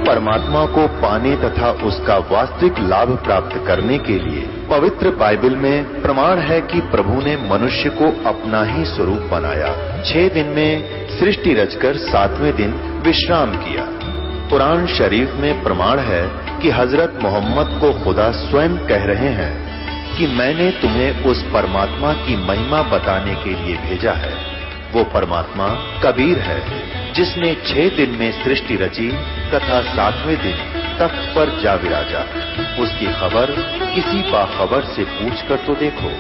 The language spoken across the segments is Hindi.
परमात्मा को पाने तथा उसका वास्तविक लाभ प्राप्त करने के लिए पवित्र बाइबल में प्रमाण है कि प्रभु ने मनुष्य को अपना ही स्वरूप बनाया। 6 दिन में सृष्टि रचकर 7वें दिन विश्राम किया। कुरान शरीफ में प्रमाण है कि हजरत मोहम्मद को खुदा स्वयं कह रहे हैं कि मैंने तुम्हें उस परमात्मा की महिमा बताने के लिए भेजा है। वो परमात्मा कबीर है जिसने 6 दिन में सृष्टि रची तथा 7वें दिन तख्त पर जा विराजा। उसकी खबर किसी बाखबर से पूछकर तो देखो।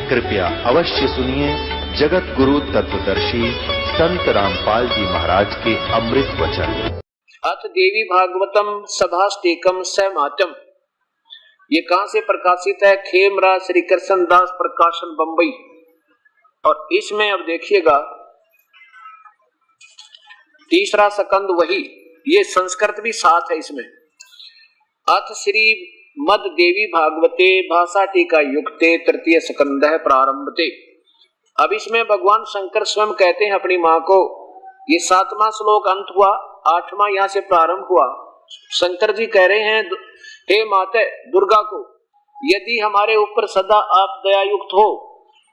कृपया अवश्य सुनिए जगत गुरु तत्वदर्शी संत रामपाल जी महाराज के अमृत वचन। अथ देवी भागवतम सभाष्टेकम सहमातम। ये कहां से प्रकाशित है? खेमरा श्री कृष्ण दास प्रकाशन बंबई। और इसमें अब देखिएगा तीसरा सकंद वही, ये संस्कृत भी साथ है इसमें। अथ श्री मद देवी भागवते भाषा टीका युक्ते तृतीय सकंद है प्रारंभते। अब इसमें भगवान शंकर स्वयं कहते हैं अपनी मां को, ये 7वां श्लोक अंत हुआ, 8वां यहाँ से प्रारंभ हुआ। शंकर जी कह रहे हैं, हे माते दुर्गा को, यदि हमारे ऊपर सदा आप दयायुक्त हो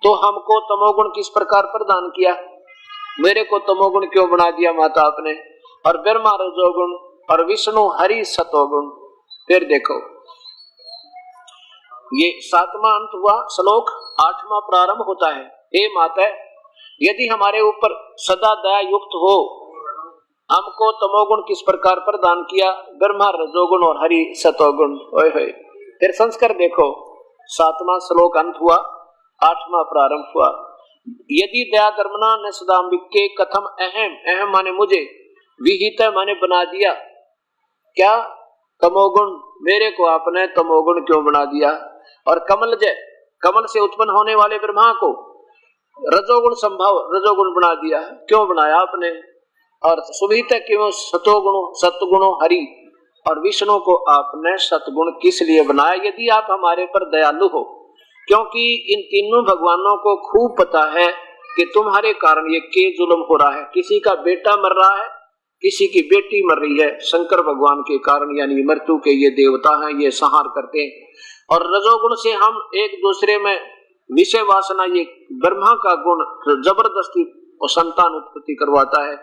तो हमको तमोगुण किस प्रकार प्रदान किया? मेरे को तमोगुण क्यों बना दिया माता आपने? और ब्रह्मा रजोगुण और विष्णु हरि सतोगुण। फिर देखो ये 7वां अंत हुआ श्लोक, 8वां प्रारंभ होता है। हे माता यदि हमारे ऊपर सदा दया युक्त हो, हमको तमोगुण किस प्रकार प्रदान किया? ब्रह्मा रजोगुण और हरि सतोगुण। फिर संस्कार देखो, 7वां श्लोक अंत हुआ, 8वां प्रारंभ हुआ। यदि दया धर्मना न सदाम्बिके कथम अहम, अहम माने मुझे, विहित माने बना दिया क्या? तमोगुण, मेरे को आपने तमोगुण क्यों बना दिया? और कमल जय, कमल से उत्पन्न होने वाले ब्रह्मा को रजोगुण संभव रजोगुण बना दिया, क्यों बनाया आपने? और सुभित क्यों सतोगुण सतगुणों हरि, और विष्णु को आपने सतगुण किस लिए बनाया? यदि आप हमारे पर दयालु हो, क्योंकि इन तीनों भगवानों को खूब पता है कि तुम्हारे कारण ये के जुल्म हो रहा है। किसी का बेटा मर रहा है, किसी की बेटी मर रही है, शंकर भगवान के कारण, यानी मृत्यु के ये देवता हैं, ये संहार करते हैं। और रजोगुण से हम एक दूसरे में विषय वासना, ये ब्रह्मा का गुण जबरदस्ती संतान उत्पत्ति करवाता है,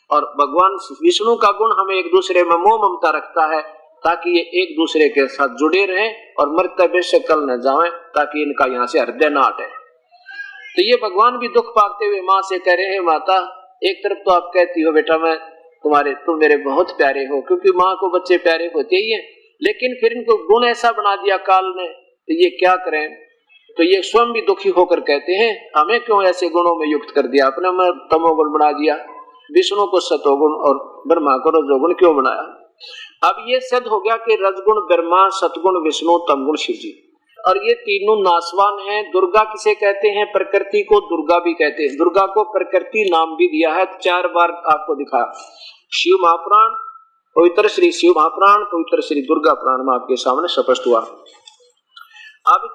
और भगवान विष्णु का गुण हमें एक दूसरे में मोह ममता रखता है, ताकि ये एक दूसरे के साथ जुड़े रहें और मृत्यु से कल न जाएं, ताकि इनका यहाँ से हृदय न हटे। तो ये भगवान भी दुख पाते हुए माँ से कह रहे हैं, माता एक तरफ तो आप कहती हो बेटा मैं तुम मेरे बहुत प्यारे हो, क्योंकि माँ को बच्चे प्यारे होते ही हैं, लेकिन फिर इनको गुण ऐसा बना दिया काल ने, तो ये क्या करें? तो ये स्वयं भी दुखी होकर कहते हैं, हमें क्यों ऐसे गुणों में युक्त कर दिया आपने? मैं तमोगुण बना दिया, विष्णु को सतोगुण और ब्रह्मा को रजोगुण क्यों बनाया? अब ये सिद्ध हो गया कि रजगुण ब्रह्मा, सतगुण विष्णु, तमगुण शिव जी, और ये तीनों नासवान हैं। दुर्गा किसे कहते हैं? प्रकृति को दुर्गा भी कहते हैं। दुर्गा को प्रकृति नाम भी दिया है, 4 बार आपको दिखाया। शिव महापुराण, पवित्र श्री शिव महापुराण, पवित्र श्री दुर्गा पुराण में आपके सामने स्पष्ट हुआ। अब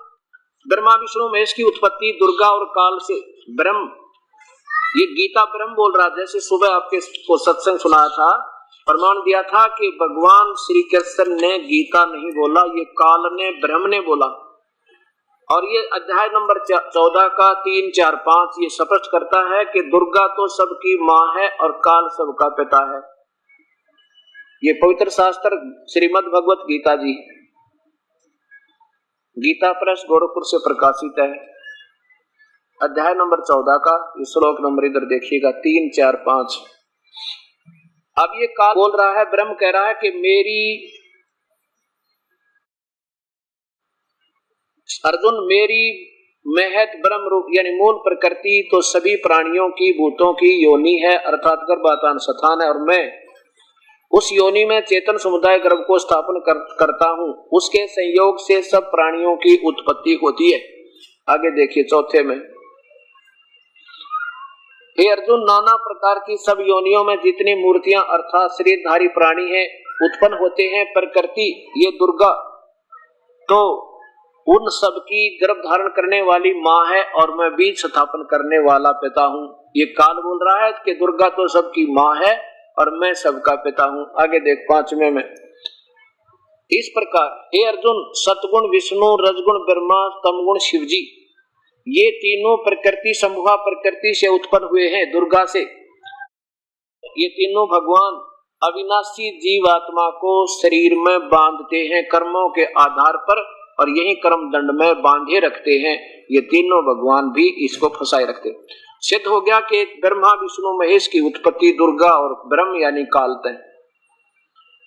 ब्रह्मा विष्णु महेश की उत्पत्ति दुर्गा और काल से ब्रह्म, ये गीता ब्रह्म बोल रहा, जैसे सुबह आपके को सत्संग सुनाया था, प्रमाण दिया था कि भगवान श्री कृष्ण ने गीता नहीं बोला, ये काल ने ब्रह्म ने बोला। और ये अध्याय नंबर 14 का 3, 4, 5 ये स्पष्ट करता है कि दुर्गा तो सबकी माँ है और काल सबका पिता है। ये पवित्र शास्त्र श्रीमद् भगवत गीता जी, गीता प्रेस गोरखपुर से प्रकाशित है। अध्याय नंबर 14 का ये श्लोक नंबर इधर देखिएगा, 3, 4, 5। अब ये काल बोल रहा है, ब्रह्म कह रहा है कि मेरी अर्जुन, मेरी महत ब्रह्म रूप यानी मूल प्रकृति तो सभी प्राणियों की, भूतों की योनि है, अर्थात गर्भाधान स्थान है, और मैं उस योनि में चेतन समुदाय गर्भ को स्थापन करता हूँ। उसके संयोग से सब प्राणियों की उत्पत्ति होती है। आगे देखिए 4 में, हे अर्जुन, नाना प्रकार की सब योनियों में जितनी मूर्तियां अर्थात शरीरधारी प्राणी हैं उत्पन्न होते हैं, प्रकृति ये दुर्गा तो उन सब की गर्भ धारण करने वाली माँ है, और मैं बीज स्थापन करने वाला पिता हूँ। ये काल बोल रहा है कि दुर्गा तो सबकी माँ है और मैं सबका पिता हूं। आगे देख 5वें में इस प्रकार, हे अर्जुन, सतगुण विष्णु, रजगुण ब्रह्मा, तमगुण शिव जी, ये तीनों प्रकृति समूह प्रकृति से उत्पन्न हुए हैं, दुर्गा से। ये तीनों भगवान अविनाशी जीवात्मा को शरीर में बांधते हैं कर्मों के आधार पर, और यही कर्म दंड में बांधे रखते हैं। ये तीनों भगवान भी इसको फंसाए रखते हैं। सिद्ध हो गया कि ब्रह्मा विष्णु महेश की उत्पत्ति दुर्गा और ब्रह्म यानी काल तय,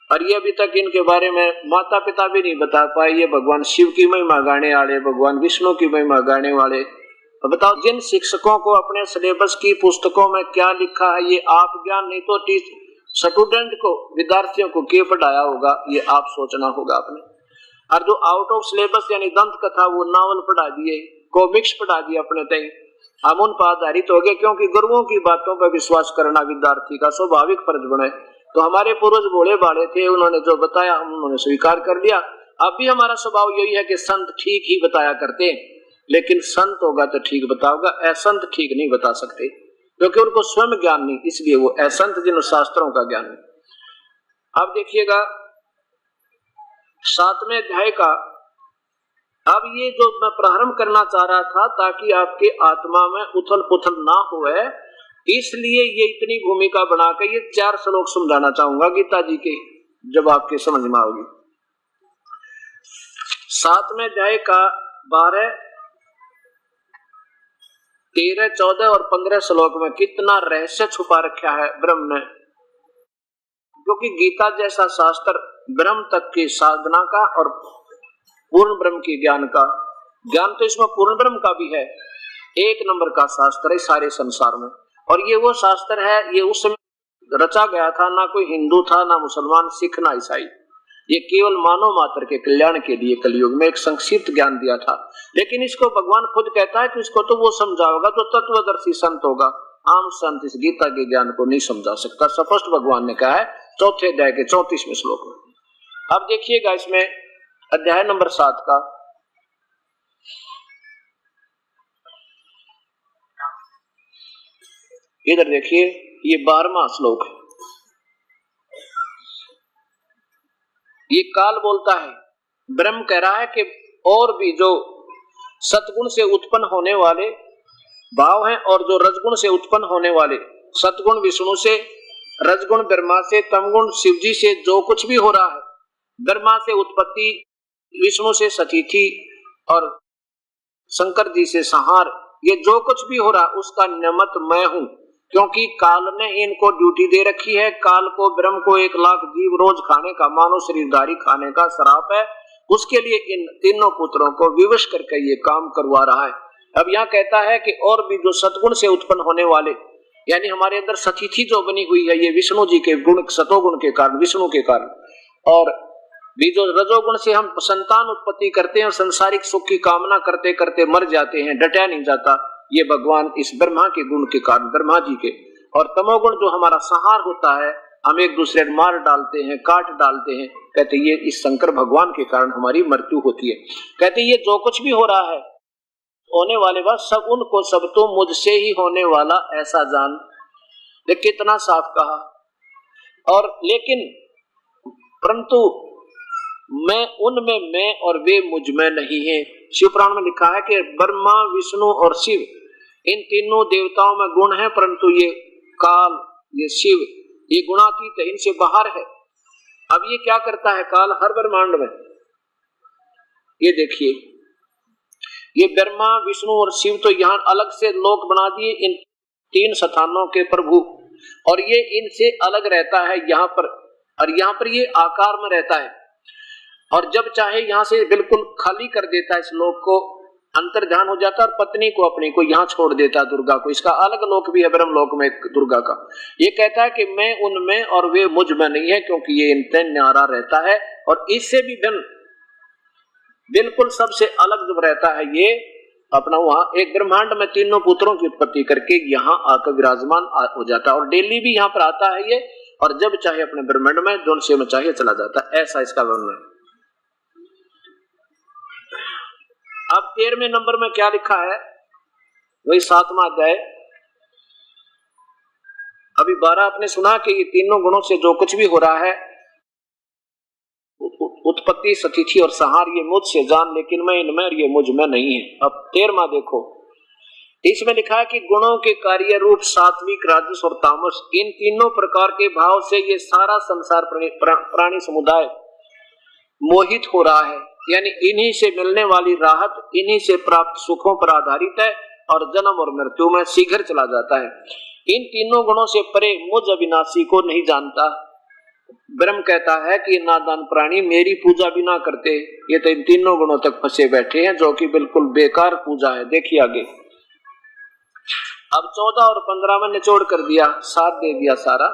और ये अभी तक इनके बारे में माता पिता भी नहीं बता पाए। ये भगवान शिव की महिमा गाने वाले, भगवान विष्णु की महिमा गाने वाले। तो बताओ, जिन शिक्षकों को अपने सिलेबस की पुस्तकों में क्या लिखा है ये आप ज्ञान नहीं तो स्टूडेंट को, विद्यार्थियों को क्या पढ़ाया होगा, ये आप सोचना होगा आपने। और जो आउट ऑफ सिलेबस यानी दंत कथा, वो नावल पढ़ा दिए, कॉमिक्स पढ़ा दिए अपने तय, हम उन पर आधारित हो गए, क्योंकि गुरुओं की बातों पर विश्वास करना विद्यार्थी का स्वाभाविक फर्ज बने। तो हमारे पूर्वज भोले भाले थे, उन्होंने जो बताया हम उन्होंने स्वीकार कर लिया। अब भी हमारा स्वभाव यही है कि संत ठीक ही बताया करते हैं, लेकिन संत होगा तो ठीक बताओगा, असंत ठीक नहीं बता सकते, क्योंकि उनको स्वयं ज्ञान नहीं, इसलिए वो असंत जिन शास्त्रों का ज्ञान नहीं। अब देखिएगा 7वें अध्याय का, अब ये जो मैं प्रारंभ करना चाह रहा था ताकि आपके आत्मा में उथल पुथल ना होए, इसलिए ये इतनी भूमिका बनाकर ये 4 श्लोक समझाना चाहूंगा गीता जी के, जब आपके समझ में आओगी। 7वें अध्याय का 12, 13, 14 और 15 श्लोक में कितना रहस्य छुपा रखा है ब्रह्म ने, क्योंकि गीता जैसा शास्त्र ब्रह्म तक की साधना का और पूर्ण ब्रह्म के ज्ञान का, ज्ञान तो इसमें पूर्ण ब्रह्म का भी है, 1 नंबर का शास्त्र है सारे संसार में। और ये वो शास्त्र है, ये उस समय रचा गया था, ना कोई हिंदू था, ना मुसलमान, सिख, ना ईसाई, ये केवल मानव मात्र के कल्याण के लिए कलयुग में एक संक्षिप्त ज्ञान दिया था। लेकिन इसको भगवान खुद कहता है कि इसको तो वो समझाओगा जो तत्वदर्शी संत होगा, आम संत इस गीता के ज्ञान को नहीं समझा सकता, स्पष्ट भगवान ने कहा है 4थे अध्याय के 34वें श्लोक में। अब देखिएगा इसमें अध्याय नंबर 7 का, इधर देखिए, ये 12वां श्लोक है। ये काल बोलता है, ब्रह्म कह रहा है कि और भी जो सतगुण से उत्पन्न होने वाले भाव हैं और जो रजगुण से उत्पन्न होने वाले, सतगुण विष्णु से, रजगुण ब्रह्मा से, तमगुण शिव जी से जो कुछ भी हो रहा है, ब्रह्मा से उत्पत्ति, विष्णु से सतीथि और शंकर जी से संहार, ये जो कुछ भी हो रहा उसका निमित्त मैं हूं, क्योंकि काल ने इनको ड्यूटी दे रखी है। काल को, ब्रह्म को 1 लाख जीव रोज खाने का, मानव शरीरधारी खाने का श्राप है, उसके लिए इन तीनों पुत्रों को विवश करके ये काम करवा रहा है। अब यहाँ कहता है कि और भी जो सतगुण से उत्पन्न होने वाले, यानी हमारे अंदर सतीथि जो बनी हुई है, ये विष्णु जी के गुण, सतोगुण के कारण, विष्णु के कारण, और भी जो रजोगुण से हम संतान उत्पत्ति करते हैं और संसारिक सुख की कामना करते करते मर जाते हैं, डटा नहीं जाता, ये भगवान इस ब्रह्मा के गुण के कारण, ब्रह्मा जी के। और तमोगुण जो हमारा संहार होता है, हम एक दूसरे को मार डालते हैं, काट डालते हैं, कहते ये इस शंकर भगवान के कारण हमारी मृत्यु होती है। कहते ये जो कुछ भी हो रहा है, होने वाले बात सब उनको, सब तो मुझसे ही होने वाला ऐसा जान। देखिए कितना साफ कहा। और लेकिन परंतु मैं उनमें मैं और वे मुझ में नहीं है। शिव पुराण में लिखा है कि ब्रह्मा, विष्णु और शिव, इन तीनों देवताओं में गुण है, परंतु ये काल, ये शिव, ये गुणातीत है, इनसे बाहर है। अब ये क्या करता है काल हर ब्रह्मांड में, ये देखिए, ये ब्रह्मा, विष्णु और शिव तो यहाँ अलग से लोक बना दिए, इन 3 स्थानों के प्रभु, और ये इनसे अलग रहता है यहाँ पर, और यहाँ पर ये आकार में रहता है, और जब चाहे यहाँ से बिल्कुल खाली कर देता है इस लोक को, अंतर्ध्यान हो जाता है, और पत्नी को अपनी को यहाँ छोड़ देता है, दुर्गा को। इसका अलग लोक भी है ब्रह्म लोक में दुर्गा का। ये कहता है कि मैं उनमें और वे मुझ में नहीं है, क्योंकि ये इनसे न्यारा रहता है, और इससे भी भिन्न बिल्कुल सबसे अलग जब रहता है, ये अपना वहाँ एक ब्रह्मांड में तीनों पुत्रों की उत्पत्ति करके यहाँ आकर विराजमान हो जाता है, और डेली भी यहाँ पर आता है ये, और जब चाहे अपने ब्रह्मांड में जो से में चाहे चला जाता है। ऐसा इसका वर्णन है। अब 13वें नंबर में क्या लिखा है, वही 7वां अध्याय। अभी 12 आपने सुना कि ये तीनों गुणों से जो कुछ भी हो रहा है, उत्पत्ति, स्थिति और संहार, ये मुझसे जान, लेकिन मैं इनमें और ये मुझ में नहीं है। अब 13वां देखो, इसमें लिखा है कि गुणों के कार्य रूप सात्विक, राजस और तामस, इन तीनों प्रकार के भाव से ये सारा संसार प्राणी समुदाय मोहित हो रहा है। यानी इन्हीं से मिलने वाली राहत, इन्हीं से प्राप्त सुखों पर आधारित है और जन्म और मृत्यु में शीघ्र चला जाता है। इन तीनों गुणों से परे मुझ अविनाशी को नहीं जानता। ब्रह्म कहता है कि नादान प्राणी मेरी पूजा भी ना करते, ये तो इन तीनों गुणों तक फंसे बैठे हैं, जो कि बिल्कुल बेकार पूजा है। देखिए आगे, अब 14 और 15 में निचोड़ कर दिया, साथ दे दिया सारा।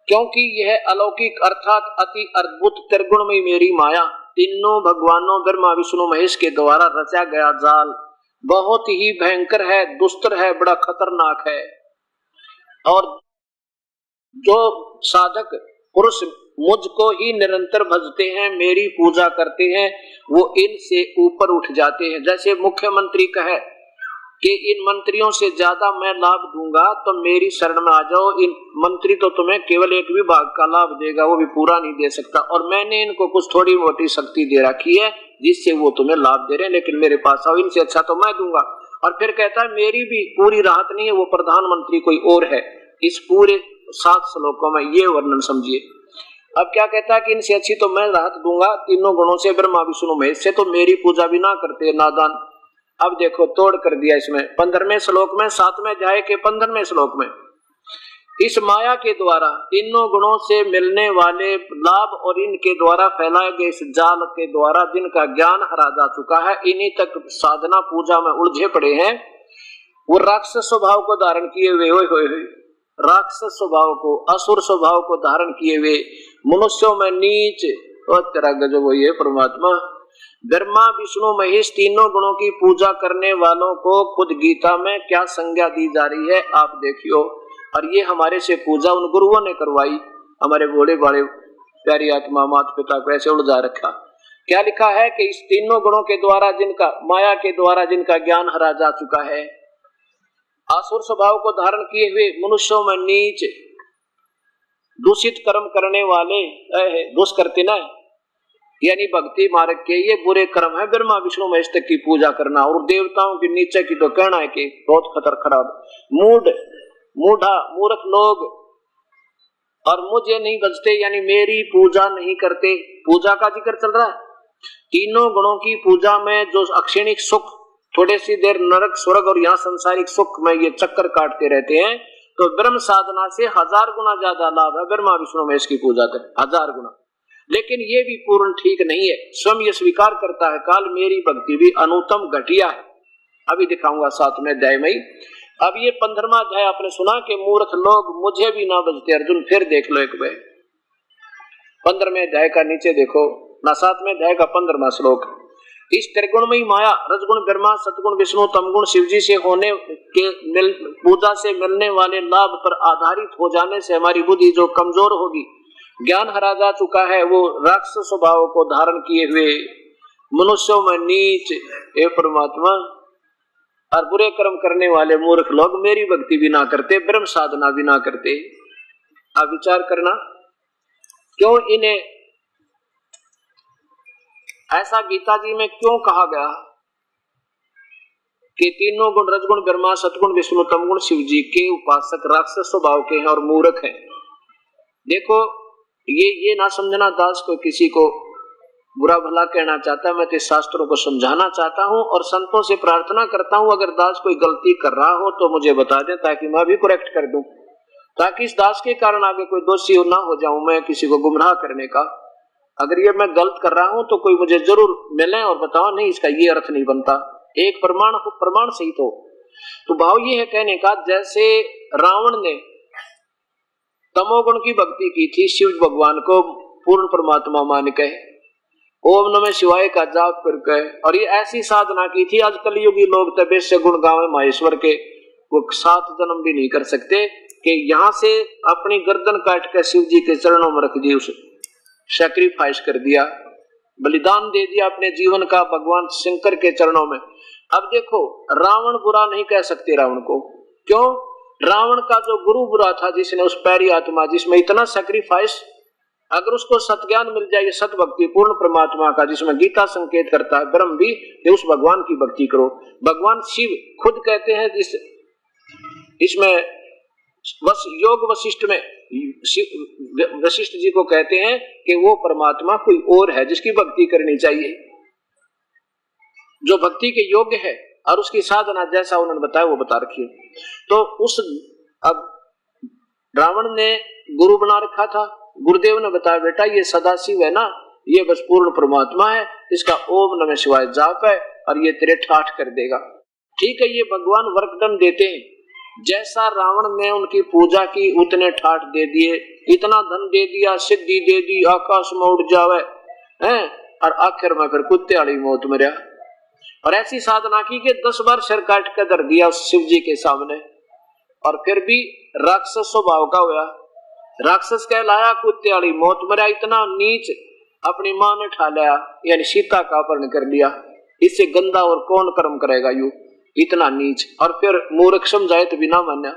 क्योंकि यह अलौकिक अर्थात अति अद्भुत त्रिगुणमयी मेरी माया, तीनों भगवानों ब्रह्मा विष्णु महेश के द्वारा रचा गया जाल बहुत ही भयंकर है, दुस्तर है, बड़ा खतरनाक है। और जो साधक पुरुष मुझको ही निरंतर भजते हैं, मेरी पूजा करते हैं, वो इनसे ऊपर उठ जाते हैं। जैसे मुख्यमंत्री कहे कि इन मंत्रियों से ज्यादा मैं लाभ दूंगा, तो मेरी शरण में आ जाओ। इन मंत्री तो तुम्हें केवल एक विभाग का लाभ देगा, वो भी पूरा नहीं दे सकता, और मैंने इनको कुछ थोड़ी मोटी शक्ति दे रखी है जिससे वो तुम्हें लाभ दे रहे हैं, लेकिन मेरे पास आओ, इनसे अच्छा तो मैं दूंगा। और फिर कहता है मेरी भी पूरी राहत नहीं है, वो प्रधानमंत्री कोई और है। इस पूरे 7 श्लोकों में ये वर्णन समझिए। अब क्या कहता है कि इनसे अच्छी तो मैं राहत दूंगा तीनों गुणों से, ब्रह्मा विष्णु महेश से, तो मेरी पूजा भी ना करते नादान। अब देखो तोड़ कर दिया इसमें 15वें श्लोक में, 7वें अध्याय के 15वें श्लोक में, इस माया के द्वारा तीनों गुणों से मिलने वाले लाभ और इनके द्वारा फैलाए गए इस जाल के द्वारा जिनका ज्ञान हरा जा चुका है, इन्हीं तक साधना पूजा में उलझे पड़े हैं। वो राक्षस स्वभाव को धारण किए हुए राक्षस स्वभाव को, असुर स्वभाव को धारण किए हुए मनुष्यों में नीच और तेरा गजब हुई है परमात्मा। ब्रह्मा विष्णु महेश तीनों गुणों की पूजा करने वालों को खुद गीता में क्या संज्ञा दी जा रही है आप देखियो। और ये हमारे से पूजा उन गुरुओं ने करवाई, हमारे बड़े बड़े प्यारी आत्मा माता पिता को ऐसे उलझा रखा। क्या लिखा है कि इस तीनों गुणों के द्वारा जिनका, माया के द्वारा जिनका ज्ञान हरा जा चुका है, आसुर स्वभाव को धारण किए हुए मनुष्यों में नीच, दूषित कर्म करने वाले, दुष्कृत्य न यानी भक्ति मार्ग के ये बुरे कर्म है, ब्रह्मा विष्णु महेश तक की पूजा करना, और देवताओं के नीचे की तो कहना है कि बहुत खतर खराब, मूढ़ा मूर्ख लोग और मुझे नहीं बजते, यानी मेरी पूजा नहीं करते। पूजा का जिक्र चल रहा है। तीनों गुणों की पूजा में जो अक्षणिक सुख, थोड़ी सी देर नरक स्वर्ग और यहाँ संसारिक सुख में ये चक्कर काटते रहते हैं, तो ब्रह्म साधना से 1000 गुना ज्यादा लाभ है ब्रह्मा विष्णु महेश की पूजा तक, 1000 गुना। लेकिन ये भी पूर्ण ठीक नहीं है। स्वयं ये स्वीकार करता है काल मेरी भक्ति भी अनुत्तम घटिया है। अभी दिखाऊंगा 7वें अध्याय में। अब ये 15वां अध्याय आपने सुना कि मूर्ख लोग मुझे भी ना बजते। अर्जुन फिर देख लो एक बार 15वें अध्याय का नीचे देखो ना, 7वें अध्याय का 15वां श्लोक। इस त्रिगुणमयी माया रजगुण ब्रह्मा, सतगुण विष्णु, तमगुण शिव जी से होने के पूजा से मिलने वाले लाभ पर आधारित हो जाने से हमारी बुद्धि जो कमजोर होगी, ज्ञान हरा जा चुका है, वो राक्षस स्वभाव को धारण किए हुए मनुष्यों में नीच हे परमात्मा और बुरे कर्म करने वाले मूर्ख लोग मेरी भक्ति भी ना करते, ब्रह्म साधना भी ना करते। अब विचार करना क्यों इन्हें ऐसा गीता जी में क्यों कहा गया कि तीनों गुण रजगुण ब्रह्मा, सतगुण विष्णु, तमगुण शिव जी के उपासक राक्षस स्वभाव के हैं और मूर्ख हैं। देखो ये ना समझना दास को किसी को बुरा भला कहना चाहता, मैं तो शास्त्रों को समझाना चाहता हूँ और संतों से प्रार्थना करता हूँ अगर दास कोई गलती कर रहा हो तो मुझे बता दे ताकि मैं भी करेक्ट कर दूं, ताकि इस दास के कारण आगे कोई दोषी ना हो जाऊं मैं किसी को गुमराह करने का। अगर ये मैं गलत कर रहा हूं तो कोई मुझे जरूर मिले और बताओ नहीं इसका ये अर्थ नहीं बनता, एक प्रमाण सहित हो। तो भाव ये है कहने का, जैसे रावण ने तमोगुण की भक्ति की थी शिव भगवान को पूर्ण परमात्मा मान के, ओम नमः शिवाय का जाप करके, और ये ऐसी साधना की थी आज कलयुगी लोग तबे से गुण गावे माहेश्वर के, वो 7 जन्म भी नहीं कर सकते कि यहाँ से अपनी गर्दन काट के शिव जी के चरणों में रख दी, उसे सैक्रिफाइस कर दिया, बलिदान दे दिया अपने जीवन का भगवान शंकर के चरणों में। अब देखो रावण बुरा नहीं कह सकते रावण को, क्यों? रावण का जो गुरु बुरा था, जिसने उस पैरी आत्मा जिसमें इतना सेक्रीफाइस, अगर उसको सत्ज्ञान मिल जाए, सत भक्ति पूर्ण परमात्मा का, जिसमें गीता संकेत करता है ब्रह्म भी, तो उस भगवान की भक्ति करो। भगवान शिव खुद कहते हैं, इसमें योग वशिष्ठ में वशिष्ठ जी को कहते हैं कि वो परमात्मा कोई और है जिसकी भक्ति करनी चाहिए, जो भक्ति के योग्य है, और उसकी साधना जैसा उन्होंने बताया वो बता रखी है। तो उस अब रावण ने गुरु बना रखा था, गुरुदेव ने बताया बेटा ये सदाशिव है ना, ये बस पूर्ण परमात्मा है, इसका ओम नमः शिवाय जाप है और ये तेरे ठाठ कर देगा। ठीक है, ये भगवान वरदान देते हैं, जैसा रावण ने उनकी पूजा की उतने ठाठ दे दिए, इतना धन दे दिया, सिद्धि दे दी, आकाश में उड़ जावे हैं, और आखिर में फिर कुत्ते वाली मौत मरा। और ऐसी साधना की कि 10 बार सिर काट कर धर दिया उस शिव जी के सामने, और फिर भी राक्षस स्वभाव का हुआ, राक्षस कहलाया, कुत्ते वाली मौत मरा। इतना नीच अपनी मां ने ठा लिया, यानी सीता का अपहरण कर लिया, इससे गंदा और कौन कर्म करेगा यू, इतना नीच। और फिर मूर्ख समझाए तो बिना माना।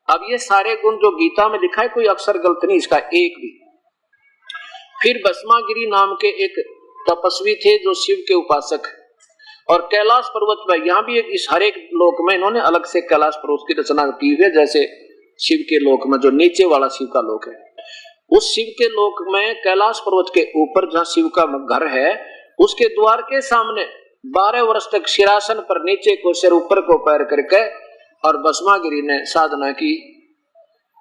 अब ये सारे गुण जो गीता में लिखा है, कोई अक्षर गलत नहीं इसका एक भी। फिर भस्मागिरी नाम के एक तपस्वी थे जो शिव के उपासक, और कैलाश पर्वत में, यहाँ भी इस हर एक लोक में इन्होंने अलग से कैलाश पर्वत की रचना की हुई है। जैसे शिव के लोक में जो नीचे वाला शिव का लोक है, उस शिव के लोक में कैलाश पर्वत के ऊपर जहाँ शिव का घर है, उसके द्वार के सामने 12 वर्ष तक शिरासन पर नीचे को सिर ऊपर को पैर करके और भस्मागिरी ने साधना की।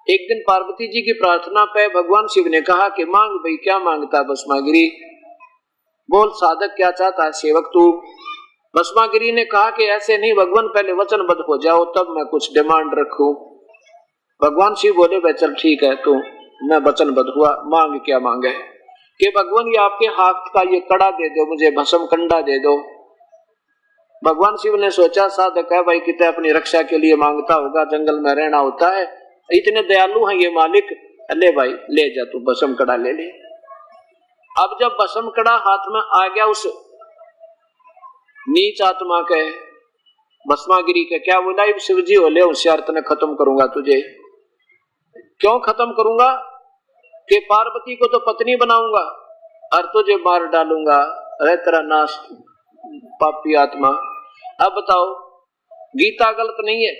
एक दिन पार्वती जी की प्रार्थना पे भगवान शिव ने कहा कि मांग भाई, क्या मांगता है भस्मागिरी, बोल साधक क्या चाहता है सेवक तू। भस्मागिरी ने कहा कि ऐसे नहीं भगवान, पहले वचनबद्ध हो जाओ तब मैं कुछ डिमांड रखूं। भगवान शिव बोले भाई चल ठीक है, तो मैं वचनबद्ध हुआ, मांग क्या मांगे कि भगवान ये आपके हाथ का ये कड़ा दे दो, मुझे भस्म कंडा दे दो। भगवान शिव ने सोचा साधक है भाई, कितने अपनी रक्षा के लिए मांगता होगा, जंगल में रहना होता है, इतने दयालु हैं ये मालिक, ले भाई ले जा तू भस्म कड़ा ले ले। अब जब भस्म कड़ा हाथ में आ गया उस नीच आत्मा के, भस्मागिरी के, क्या बोला शिव जी होले होशियार, तने खत्म करूंगा तुझे। क्यों खत्म करूंगा कि पार्वती को तो पत्नी बनाऊंगा और तुझे मार डालूंगा, अरे तेरा नाश पापी आत्मा। अब बताओ गीता गलत नहीं है,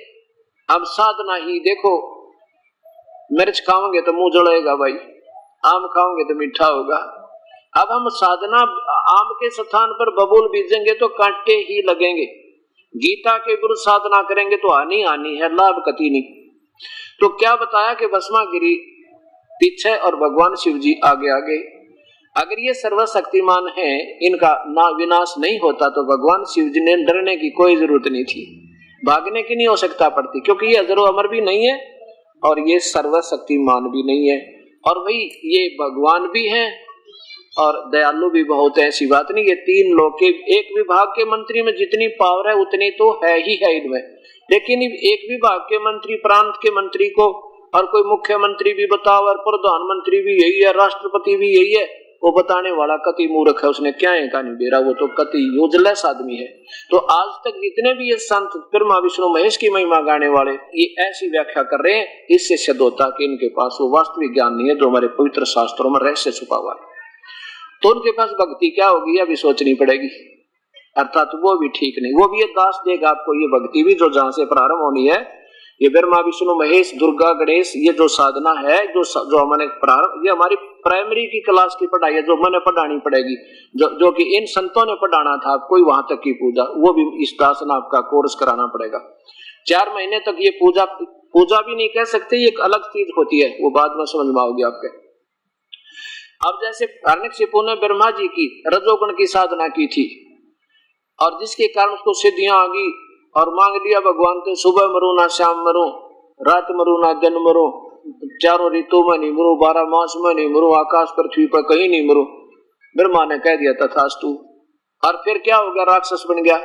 अब साधना ही देखो, मिर्च खाओगे तो मुंह जलेगा भाई, आम खाओगे तो मीठा होगा। अब हम साधना आम के स्थान पर बबूल बीजेंगे तो कांटे ही लगेंगे, गीता के विरुद्ध साधना करेंगे तो हानि हानि है, लाभ कति नहीं। तो क्या बताया कि भस्मागिरी पीछे और भगवान शिव जी आगे आगे। अगर ये सर्वशक्तिमान है, इनका ना विनाश नहीं होता तो भगवान शिव जी ने डरने की कोई जरूरत नहीं थी, भागने की नहीं आवश्यकता पड़ती, क्योंकि ये अजरो अमर भी नहीं है और ये सर्वशक्तिमान भी नहीं है, और भाई ये भगवान भी है और दयालु भी बहुत है। ऐसी बात नहीं, ये 3 लोग के एक विभाग के मंत्री में जितनी पावर है उतनी तो है ही है इनमें, लेकिन एक विभाग के मंत्री, प्रांत के मंत्री को और कोई मुख्यमंत्री भी बताओ और प्रधानमंत्री भी यही है, राष्ट्रपति भी यही है, वो बताने वाला कति मूर्ख है, उसने क्या है कहानी बेरा, वो तो कति यूजलेस आदमी है। तो आज तक जितने भी ये संत ब्रह्मा विष्णु महेश की महिमा गाने वाले ये ऐसी व्याख्या कर रहे हैं, इससे सिद्ध होता कि इनके पास वो वास्तविक ज्ञान नहीं है जो हमारे पवित्र शास्त्रों में रहस्य छुपा हुआ है। तो उनके पास भक्ति क्या होगी अभी सोचनी पड़ेगी, अर्थात वो भी ठीक नहीं, वो भी ये दास देगा आपको ये भक्ति भी, जो जहां से प्रारंभ होनी है, ये ब्रह्मा विष्णु महेश दुर्गा गणेश, ये जो साधना है जो हमने प्रारंभ, ये हमारी प्राइमरी की क्लास की पढ़ाई है जो मैंने पढ़ानी पड़ेगी, जो कि इन संतों ने पढ़ाना था, कोई वहां तक की पूजा, वो भी इस दास ने आपका कोर्स कराना पड़ेगा। 4 महीने तक ये पूजा भी नहीं कह सकते, ये एक अलग चीज होती है, वो बाद में समझ में आओगे आपके। अब जैसे हिरण्यकशिपु ने ब्रह्मा जी की रजोगुण की साधना की थी और जिसके कारण उसको सिद्धियां आ गई और मांग लिया भगवान से, सुबह मरू ना शाम मरू, रात मरू ना दिन मरू, चारों ऋतु में नहीं मरू, 12 मास में नहीं मरू, आकाश पृथ्वी पर कहीं नहीं मरू। ब्रह्मा ने कह दिया तथास्तु। और फिर क्या हो गया, राक्षस बन गया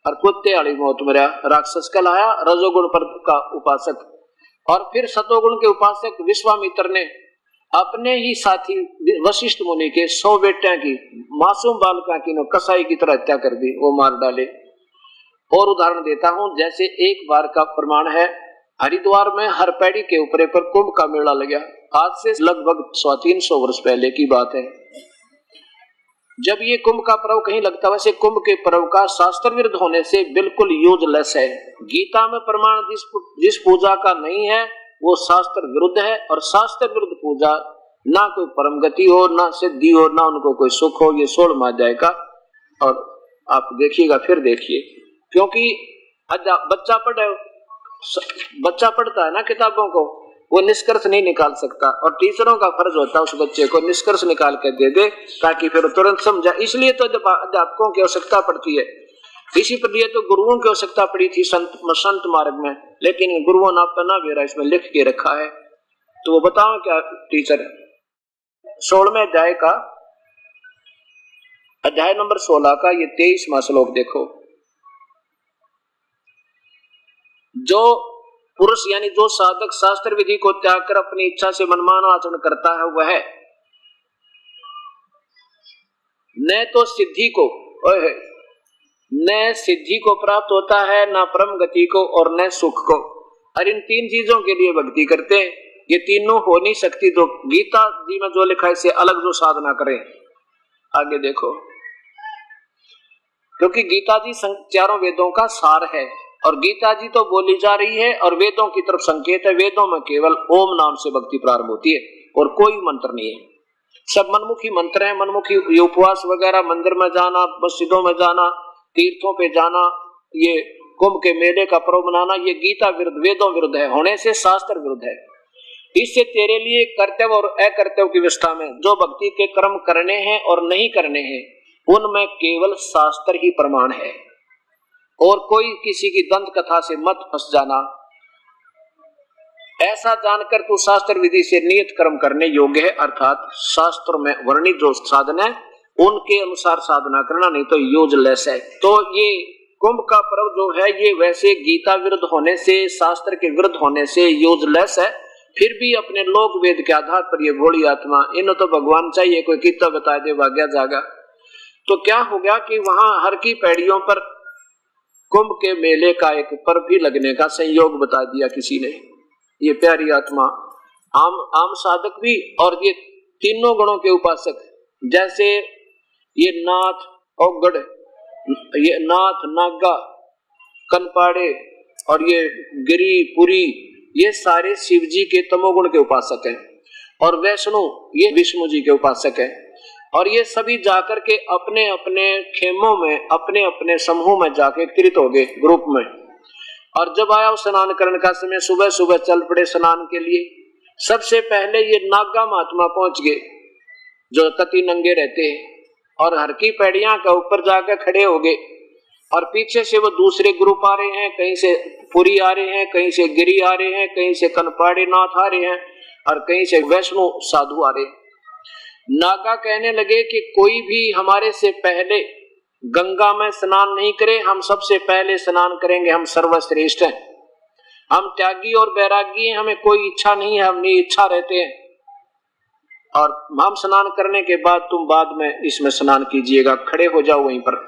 और कुत्ते वाली मौत मरा, राक्षस कहलाया, रजोगुण पर का उपासक। और फिर सतोगुण के उपासक विश्वामित्र ने अपने ही साथी वशिष्ठ मुनि के 100 बेटियां की, मासूम बालका की कसाई की तरह हत्या कर दी, वो मार डाले। और उदाहरण देता हूं, जैसे एक बार का प्रमाण है, हरिद्वार में हर पैड़ी के ऊपर पर कुंभ का मेला लगा। आज से लगभग 350 वर्ष पहले की बात है जब ये कुंभ का पर्व कहीं लगता। वैसे कुंभ के पर्व का शास्त्र विरुद्ध होने से बिल्कुल यूजलेस है। गीता में प्रमाण जिस पूजा का नहीं है वो शास्त्र विरुद्ध है, और शास्त्र विरुद्ध पूजा ना कोई परम गति हो, ना सिद्धि हो, ना उनको कोई सुख हो। ये 16 मार जाएगा और आप देखिएगा, फिर देखिए, क्योंकि बच्चा पढ़ता है ना किताबों को, वो निष्कर्ष नहीं निकाल सकता, और टीचरों का फर्ज होता है उस बच्चे को निष्कर्ष निकाल कर दे दे ताकि फिर तुरंत समझा। इसलिए तो अध्यापकों की आवश्यकता पड़ती है, इसी पर लिए तो गुरुओं की आवश्यकता पड़ी थी संत मार्ग में, लेकिन गुरुओं ने अपना बेरा इसमें लिख के रखा है। तो वो बताओ क्या टीचर 16वें अध्याय का अध्याय नंबर 16 का ये 23वां श्लोक देखो। जो पुरुष यानी जो साधक शास्त्र विधि को त्याग कर अपनी इच्छा से मनमाना आचरण करता है वह न तो सिद्धि को प्राप्त होता है, न परम गति को, और न सुख को। और इन 3 चीजों के लिए भक्ति करते हैं। ये तीनों हो नहीं सकती तो गीता जी में जो लिखा है इससे अलग जो साधना करें। आगे देखो, क्योंकि गीता जी चारों वेदों का सार है, और गीता जी तो बोली जा रही है और वेदों की तरफ संकेत है। वेदों में केवल ओम नाम से भक्ति प्रारंभ होती है और कोई मंत्र नहीं है, सब मनमुखी मंत्र है। मनमुखी उपवास वगैरह, मंदिर में जाना, मस्जिदों में जाना, तीर्थों पे जाना, ये कुंभ के मेले का पर्व मनाना, ये गीता विरुद्ध, वेदों विरुद्ध है, होने से शास्त्र विरुद्ध है। इससे तेरे लिए कर्तव्य और अकर्तव्य की व्यवस्था में जो भक्ति के कर्म करने हैं और नहीं करने हैं उनमें केवल शास्त्र ही प्रमाण है, और कोई किसी की दंत कथा से मत फंस जाना। ऐसा जानकर तू शास्त्र विधि से नियत कर्म करने योग्य है, अर्थात शास्त्र में वर्णित जो साधन है उनके अनुसार साधना करना, नहीं तो यूजलेस है। तो ये कुंभ का पर्व जो है ये वैसे गीता विरुद्ध होने से, शास्त्र के विरुद्ध होने से यूजलेस है, फिर भी अपने लोक वेद के आधार पर ये भोली आत्मा, इन्हें तो भगवान चाहिए, कोई कितना बता दे भाग्या जागा। तो क्या हो गया कि वहां हर की पैड़ियों पर कुंभ के मेले का एक पर्व भी लगने का संयोग बता दिया किसी ने। ये प्यारी आत्मा आम साधक भी और ये तीनों गणों के उपासक, जैसे ये नाथ औगड़, ये नाथ नागा, कनपाड़े और ये गिरी पुरी, ये सारे शिव जी के तमोगुण के उपासक हैं, और वैष्णु ये विष्णु जी के उपासक हैं। और ये सभी जाकर के अपने अपने खेमों में, अपने अपने समूह में जाके एकत्रित हो गए ग्रुप में। और जब आया स्नान करने का समय, सुबह सुबह चल पड़े स्नान के लिए। सबसे पहले ये नागा महात्मा पहुंच गए जो कति नंगे रहते हैं, और हर की पैड़ियां का ऊपर जाकर खड़े हो गए, और पीछे से वो दूसरे ग्रुप आ रहे हैं, कहीं से पुरी आ रहे हैं, कहीं से गिरी आ रहे हैं, कहीं से कनपाड़े नाथ आ रहे हैं, और कहीं से वैष्णु साधु आ रहे हैं। नागा कहने लगे कि कोई भी हमारे से पहले गंगा में स्नान नहीं करे, हम सबसे पहले स्नान करेंगे, हम सर्वश्रेष्ठ हैं, हम त्यागी और बैरागी हैं, हमें कोई इच्छा नहीं है, हम इच्छा रहते हैं, और हम स्नान करने के बाद तुम बाद में इसमें स्नान कीजिएगा, खड़े हो जाओ वहीं पर।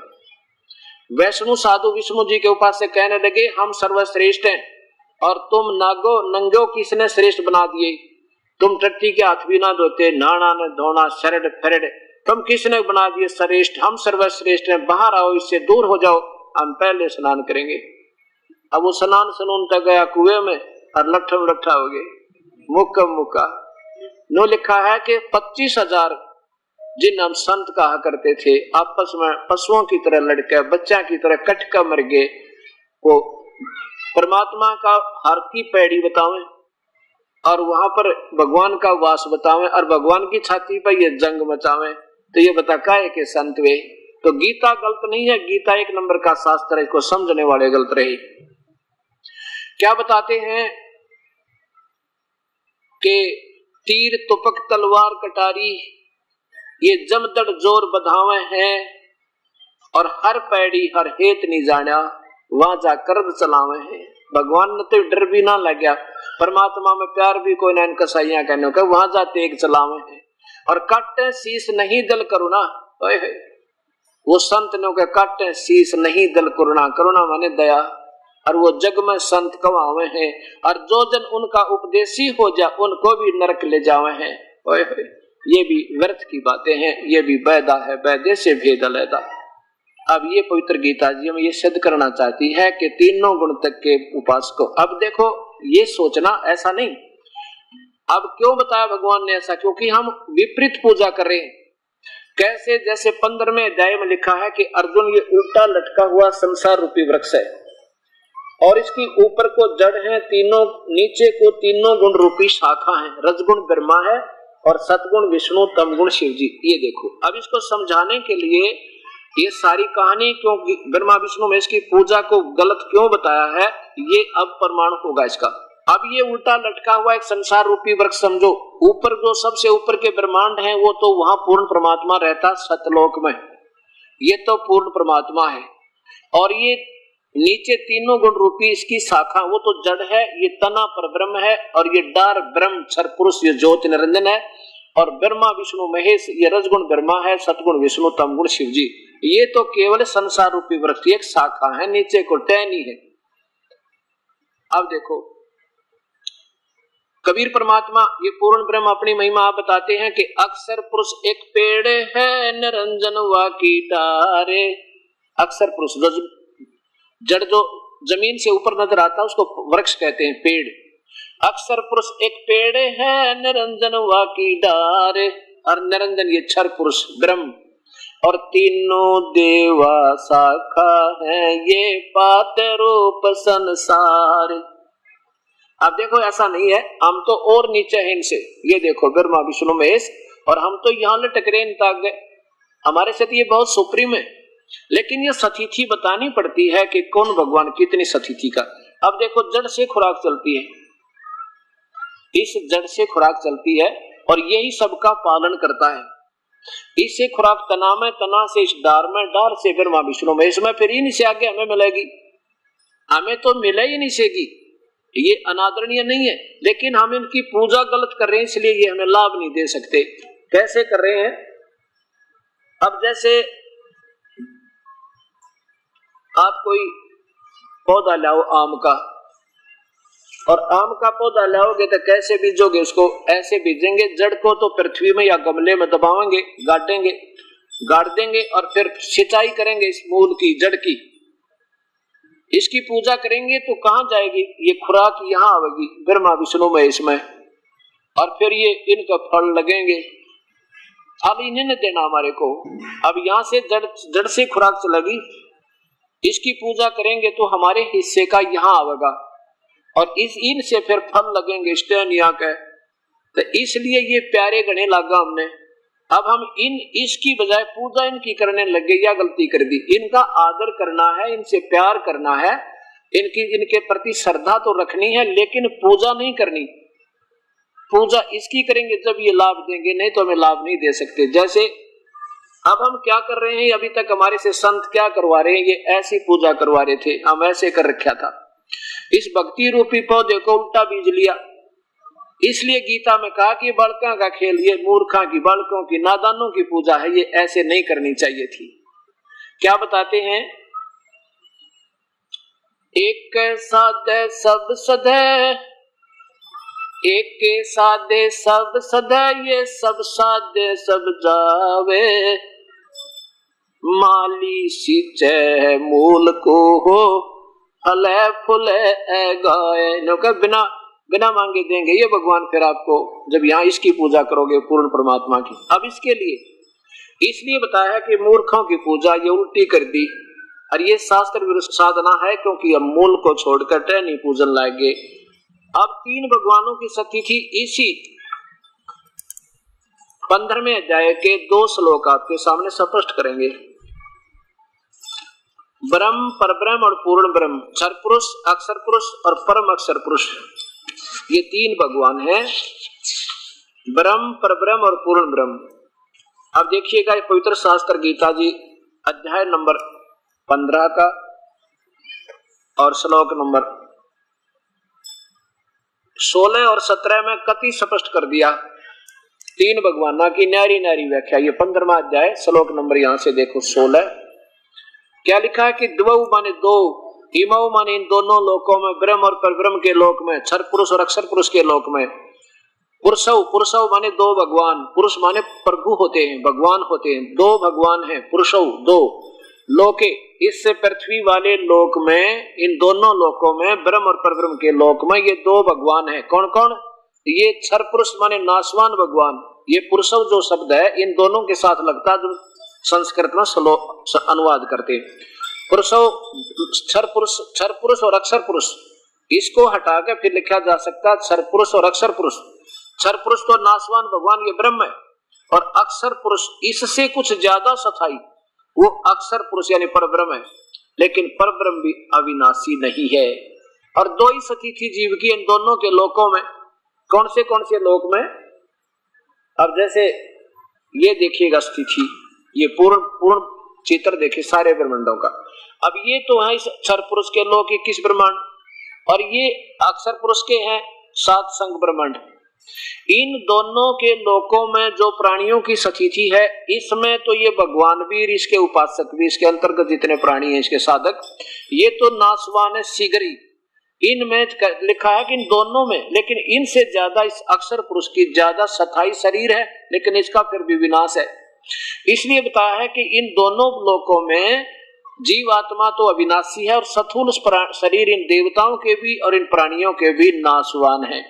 वैष्णु साधु विष्णु जी के उपासक कहने लगे हम सर्वश्रेष्ठ हैं, और तुम नागो नंगो किसने श्रेष्ठ बना दिए, तुम टट्टी के हाथ भी ना धोते, नाना न धोना, शरड फरड, तुम किसने बना दिए श्रेष्ठ, हम सर्वश्रेष्ठ हैं, बाहर आओ, इससे दूर हो जाओ, हम पहले स्नान करेंगे। अब वो स्नान सुनता गया कुएं में और लट्ठम लट्ठा हो गए, मुक्का मुक्का। नो लिखा है कि 25,000 जिन हम संत कहा करते थे आपस में पशुओं की तरह लड़के, बच्चा की तरह कट कर मर गए। वो परमात्मा का हर की पैड़ी बतावें और वहां पर भगवान का वास बतावें, और भगवान की छाती पर ये जंग मचावें, तो ये बता काहे के संत वे। तो गीता गलत नहीं है, गीता एक नंबर का शास्त्र है, इसको समझने वाले गलत रहे। क्या बताते हैं कि तीर तुपक तलवार कटारी ये जमदड़ जोर बधावे हैं, और हर पैड़ी हर हेत नहीं जाना, वहां जाकर चलावे हैं। भगवान ने तो डर भी ना लग गया, परमात्मा में प्यार भी कोई ना, कसाइया कहने का वहां जाते एक चलावे हैं, और काटे शीश नहीं दल करुणा। वो संत ने काटे शीश नहीं दल करुणा, करुणा माने दया, और वो जग में संत कवावे हैं, और जो जन उनका उपदेशी हो जा उनको भी नरक ले जावे हैं। ओए होए, ये भी व्यर्थ की बातें हैं, ये भी बैदा है, बैदे से भेद अलैदा। अब ये पवित्र गीता जी में ये सिद्ध करना चाहती है कि तीनों गुण तक के उपासक। अब देखो ये सोचना ऐसा नहीं, अब क्यों बताया भगवान ने ऐसा, क्योंकि हम विपरीत पूजा कर रहे हैं। कैसे, जैसे 15वें अध्याय में लिखा है कि अर्जुन ये उल्टा लटका हुआ संसार रूपी वृक्ष है और इसकी ऊपर को जड़ है तीनों, नीचे को तीनों गुण रूपी शाखा है, रजगुण ब्रह्मा है और सतगुण विष्णु, तमगुण शिव जी। ये देखो, अब इसको समझाने के लिए ये सारी कहानी क्यों ब्रह्मा विष्णु में इसकी पूजा को गलत क्यों बताया है, ये अब प्रमाण होगा इसका। अब ये उल्टा लटका हुआ एक संसार रूपी वृक्ष समझो, ऊपर जो सबसे ऊपर के ब्रह्मांड है वो तो वहां पूर्ण परमात्मा रहता सतलोक में, ये तो पूर्ण परमात्मा है। और ये नीचे तीनों गुण रूपी इसकी शाखा वो तो जड़ है, ये तना पर ब्रह्म है, और ये डार ब्रह्म क्षर पुरुष ये ज्योति निरंजन है, और ब्रह्मा विष्णु महेश ये रजगुण ब्रह्मा है, सतगुण विष्णु, तमगुण शिव जी। ये तो केवल संसार रूपी वृक्ष एक शाखा है, नीचे को टहनी है। अब देखो कबीर परमात्मा ये पूर्ण ब्रह्म अपनी महिमा आप बताते हैं कि अक्षर पुरुष एक पेड़ है, निरंजन वा की डारे। अक्षर पुरुष जड़ जो जमीन से ऊपर नजर आता है उसको वृक्ष कहते हैं, पेड़। अक्षर पुरुष एक पेड़ है, निरंजन वा की डारे, और निरंजन ये क्षर पुरुष ब्रह्म, और तीनों देवा शाखा है, ये पाते रूप संसार। अब देखो ऐसा नहीं है, हम तो और नीचे हैं इनसे, ये देखो ब्रह्मा विष्णु महेश, और हम तो यहाँ लटक रहे इन तक गए, हमारे साथ ये बहुत सुप्रीम है। लेकिन ये सतिथि बतानी पड़ती है कि कौन भगवान कितनी सतिथि का। अब देखो जड़ से खुराक चलती है, इस जड़ से खुराक चलती है और यही सबका पालन करता है। इससे खुराक तना में, तना से इस डार में, डार से ब्रह्मा विष्णु महेश में, फिर इनसे आगे हमें मिलेगी। हमें तो मिले ही नहीं सेगी, ये अनादरणीय नहीं है, लेकिन हम इनकी पूजा गलत कर रहे हैं, इसलिए ये हमें लाभ नहीं दे सकते। कैसे कर रहे हैं? अब जैसे आप कोई पौधा लाओ आम का, और आम का पौधा लाओगे तो कैसे बीजोगे उसको? ऐसे बीजेंगे, जड़ को तो पृथ्वी में या गमले में दबावेंगे, गाड़ेंगे, गाड़ देंगे, और फिर सिंचाई करेंगे इस मूल की, जड़ की। इसकी पूजा करेंगे तो कहां जाएगी? ये खुराक यहाँ आवेगी ब्रह्मा विष्णु महेश में, और फिर ये इनका फल लगेंगे, फल इन्हें न देना हमारे को। अब यहाँ से जड़ से खुराक चलेगी, इसकी पूजा करेंगे तो हमारे हिस्से का यहाँ आवेगा, और इस इन से फिर फल लगेंगे स्टेनिया के। तो इसलिए ये प्यारे गणे लगा हमने। अब हम इसकी बजाय पूजा इनकी करने लग गए, या गलती कर दी। इनका आदर करना है, इनसे प्यार करना है, इनके प्रति श्रद्धा तो रखनी है, लेकिन पूजा नहीं करनी। पूजा इसकी करेंगे जब ये लाभ देंगे, नहीं तो हमें लाभ नहीं दे सकते। जैसे अब हम क्या कर रहे हैं, अभी तक हमारे से संत क्या करवा रहे हैं, ये ऐसी पूजा करवा रहे थे, हम ऐसे कर रखा था। इस भक्ति रूपी पौधे को उल्टा बीज लिया, इसलिए गीता में कहा कि बालकों का खेल, ये मूर्खों की, बालकों की, नादानों की पूजा है, ये ऐसे नहीं करनी चाहिए थी। क्या बताते हैं? एक साधे सब सधे, एक के साधे सब सधे, ये सब साधे सब जावे, माली सींचे मूल को हो, फले फूले गाए। बिना मांगे देंगे ये भगवान फिर आपको, जब यहाँ इसकी पूजा करोगे पूर्ण परमात्मा की। अब इसके लिए इसलिए बताया कि मूर्खों की पूजा ये उल्टी कर दी, और ये शास्त्र विरुद्ध साधना है, क्योंकि हम मूल को छोड़कर टहनी पूजन लाएंगे। अब तीन भगवानों की सतिथि इसी 15वें अध्याय के 2 श्लोक आपके सामने स्पष्ट करेंगे। ब्रह्म, परब्रह्म और पूर्ण ब्रह्म, क्षर पुरुष, अक्षर पुरुष और परम अक्षर पुरुष, ये 3 भगवान हैं, ब्रह्म, परब्रह्म और पूर्ण ब्रह्म। अब देखिएगा ये पवित्र शास्त्र गीता जी अध्याय नंबर 15 का और श्लोक नंबर 16 और 17 में कति स्पष्ट कर दिया 3 भगवाना की न्यारी न्यारी व्याख्या। ये 15वां अध्याय श्लोक नंबर यहां से देखो 16, क्या लिखा है कि द्वौ माने 2, इमौ माने इन दोनों लोकों में, ब्रह्म और परब्रह्म के लोक में, क्षर पुरुष और अक्षर पुरुष के लोक में। पुरुषौ, पुरुषौ माने दो भगवान, पुरुष माने प्रभु होते हैं, भगवान होते हैं, दो भगवान हैं, पुरुषौ दो। लोके, इससे पृथ्वी वाले लोक में, इन दोनों लोकों में, ब्रह्म और परब्रह्म के लोक में ये दो भगवान हैं। कौन कौन? ये क्षर पुरुष माने नाशवान भगवान, ये पुरुषौ जो शब्द है इन दोनों के साथ लगता, जो संस्कृत में अनुवाद करते। पुरुषौ, क्षर पुरुष और अक्षर पुरुष, इसको हटा के फिर लिखा जा सकता है क्षर पुरुष और अक्षर पुरुष। क्षर पुरुष तो नाशवान भगवान ये ब्रह्म है, और अक्षर पुरुष इससे कुछ ज्यादा सफाई वो अक्षर पुरुष यानी परब्रह्म है। लेकिन परब्रह्म भी अविनाशी नहीं है। और दो ही सतीथि जीव की इन दोनों के लोकों में। कौन से लोक में? अब जैसे ये देखिएगा स्थिति, ये पूर्ण चित्र देखिए सारे ब्रह्मांडों का। अब ये तो है क्षर पुरुष के लोक 21 ब्रह्मांड, और ये अक्षर पुरुष के हैं 7 संग ब्रह्मांड। इन दोनों के लोकों में जो प्राणियों की स्थिति है, इसमें तो ये भगवान भी, इसके उपासक भी, इसके अंतर्गत जितने प्राणी हैं, इसके साधक, ये तो नाशवान है शीघ्र। इनमें लिखा है कि इन दोनों में, लेकिन इनसे ज्यादा इस अक्षर पुरुष की ज्यादा स्थायी शरीर है, लेकिन इसका फिर भी विनाश है। इसलिए बताया है कि इन दोनों लोकों में जीव आत्मा तो अविनाशी है, और स्थूल शरीर इन देवताओं के भी और इन प्राणियों के भी नाशवान है।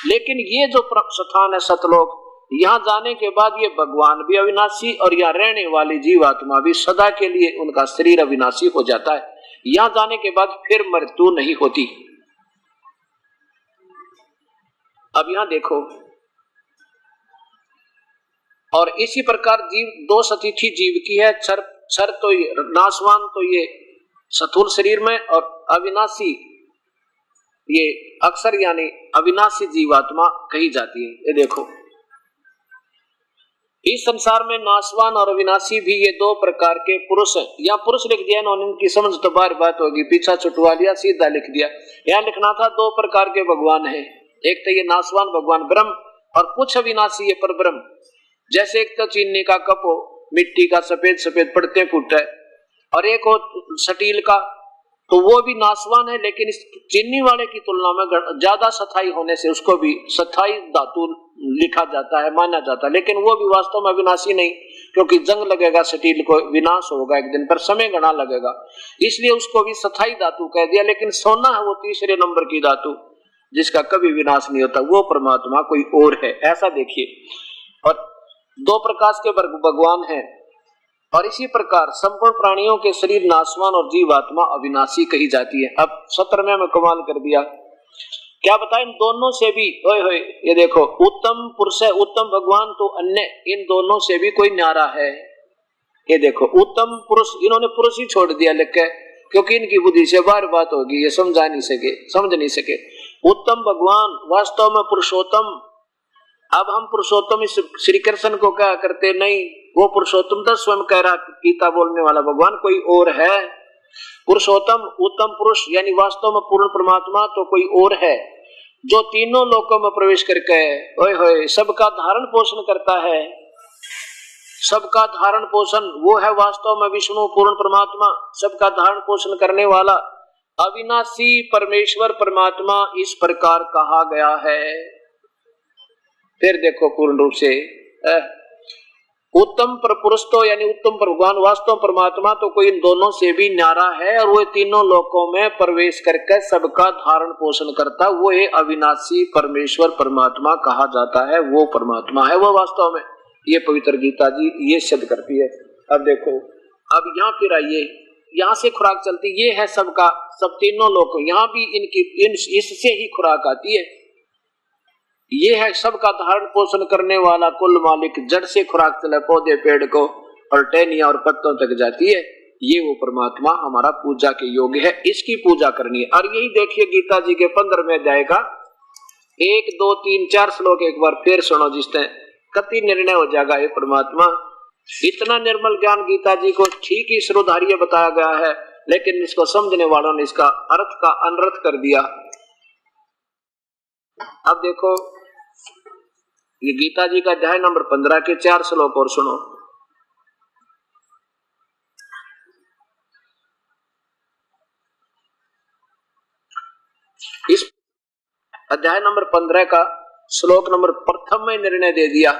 लेकिन ये जो स्थान है सतलोक, यहाँ जाने के बाद ये भगवान भी अविनाशी और यहाँ रहने वाली जीव आत्मा भी सदा के लिए उनका शरीर अविनाशी हो जाता है। यहाँ जाने के बाद फिर मृत्यु नहीं होती। अब यहाँ देखो, और इसी प्रकार जीव दो स्थिति जीव की है। क्षर तो नाशवान तो ये स्थूल शरीर में, और अविनाशी ये अक्षर यानी अविनाशी जीवात्मा कही जाती है। ये देखो, इस संसार में नाशवान और अविनाशी भी ये दो प्रकार के पुरुष हैं। या पुरुष लिख दिया इन्होंने, इनकी समझ तो बार बात होगी, पीछा छुटवा लिया, सीधा लिख दिया। यहाँ लिखना था दो प्रकार के भगवान हैं, एक तो ये नाशवान भगवान ब्रह्म, और कुछ अविनाशी ये परब्रह्म। जैसे एक तो चीनी का कप हो, मिट्टी का सफेद सफेद पड़ते फूट है, और एक हो स्टील का, तो वो भी नाशवान है, लेकिन इस चीनी वाले की तुलना में ज्यादा स्थायी होने से उसको भी स्थायी धातु लिखा जाता है, माना जाता है। लेकिन वो भी वास्तव में अविनाशी नहीं, क्योंकि जंग लगेगा, स्टील को विनाश होगा एक दिन, पर समय घना लगेगा, इसलिए उसको भी स्थायी धातु कह दिया। लेकिन सोना है वो तीसरे नंबर की धातु, जिसका कभी विनाश नहीं होता, वो परमात्मा कोई और है, ऐसा देखिए। और दो प्रकार के भगवान हैं, और इसी प्रकार संपूर्ण प्राणियों के शरीर नाशवान और जीवात्मा अविनाशी कही जाती है। अब 17वें में कमाल कर दिया, क्या बताएं, इन दोनों से भी ओए ये देखो, उत्तम पुरुष है, उत्तम भगवान तो अन्य, इन दोनों से भी कोई न्यारा है। ये देखो उत्तम पुरुष, इन्होंने पुरुष ही छोड़ दिया लिख के, क्योंकि इनकी बुद्धि से बार बात होगी, ये समझ नहीं सके। उत्तम भगवान वास्तव में पुरुषोत्तम। अब हम पुरुषोत्तम इस श्री कृष्ण को क्या करते नहीं, वो पुरुषोत्तम तो स्वयं कह रहा, गीता बोलने वाला भगवान कोई और है। पुरुषोत्तम उत्तम पुरुष यानी वास्तव में पूर्ण परमात्मा तो कोई और है, जो तीनों लोकों में प्रवेश करके ओए सबका धारण पोषण करता है। सबका धारण पोषण वो है वास्तव में विष्णु पूर्ण परमात्मा, सबका धारण पोषण करने वाला अविनाशी परमेश्वर परमात्मा इस प्रकार कहा गया है। फिर देखो पूर्ण रूप से उत्तम पर पुरुष तो यानी उत्तम पर भगवान वास्तव परमात्मा तो कोई इन दोनों से भी न्यारा है, और वो तीनों लोकों में प्रवेश करके सबका धारण पोषण करता, वो ये अविनाशी परमेश्वर परमात्मा कहा जाता है, वो परमात्मा है वो वास्तव में। ये पवित्र गीता जी ये सिद्ध करती है। अब देखो, अब यहाँ फिर आइए, यहाँ से खुराक चलती, ये है सबका सब तीनों लोग, यहाँ भी इनकी इससे ही खुराक आती है। ये है सबका धारण पोषण करने वाला कुल मालिक, जड़ से खुराक चले पौधे पेड़ को और टहनियां और पत्तों तक जाती है, ये वो परमात्मा हमारा पूजा के योग्य है, इसकी पूजा करनी है। और यही देखिए गीता जी के 15वें अध्याय का 1, 2, 3, 4 श्लोक एक बार फिर सुनो, जिससे कति निर्णय हो जाएगा। ये परमात्मा इतना निर्मल ज्ञान गीता जी को ठीक ही श्रोधार्य बताया गया है, लेकिन इसको समझने वालों ने इसका अर्थ का अनर्थ कर दिया। अब देखो ये गीता जी का अध्याय नंबर 15 के 4 श्लोक और सुनो। इस अध्याय नंबर 15 का श्लोक नंबर प्रथम में निर्णय दे दिया।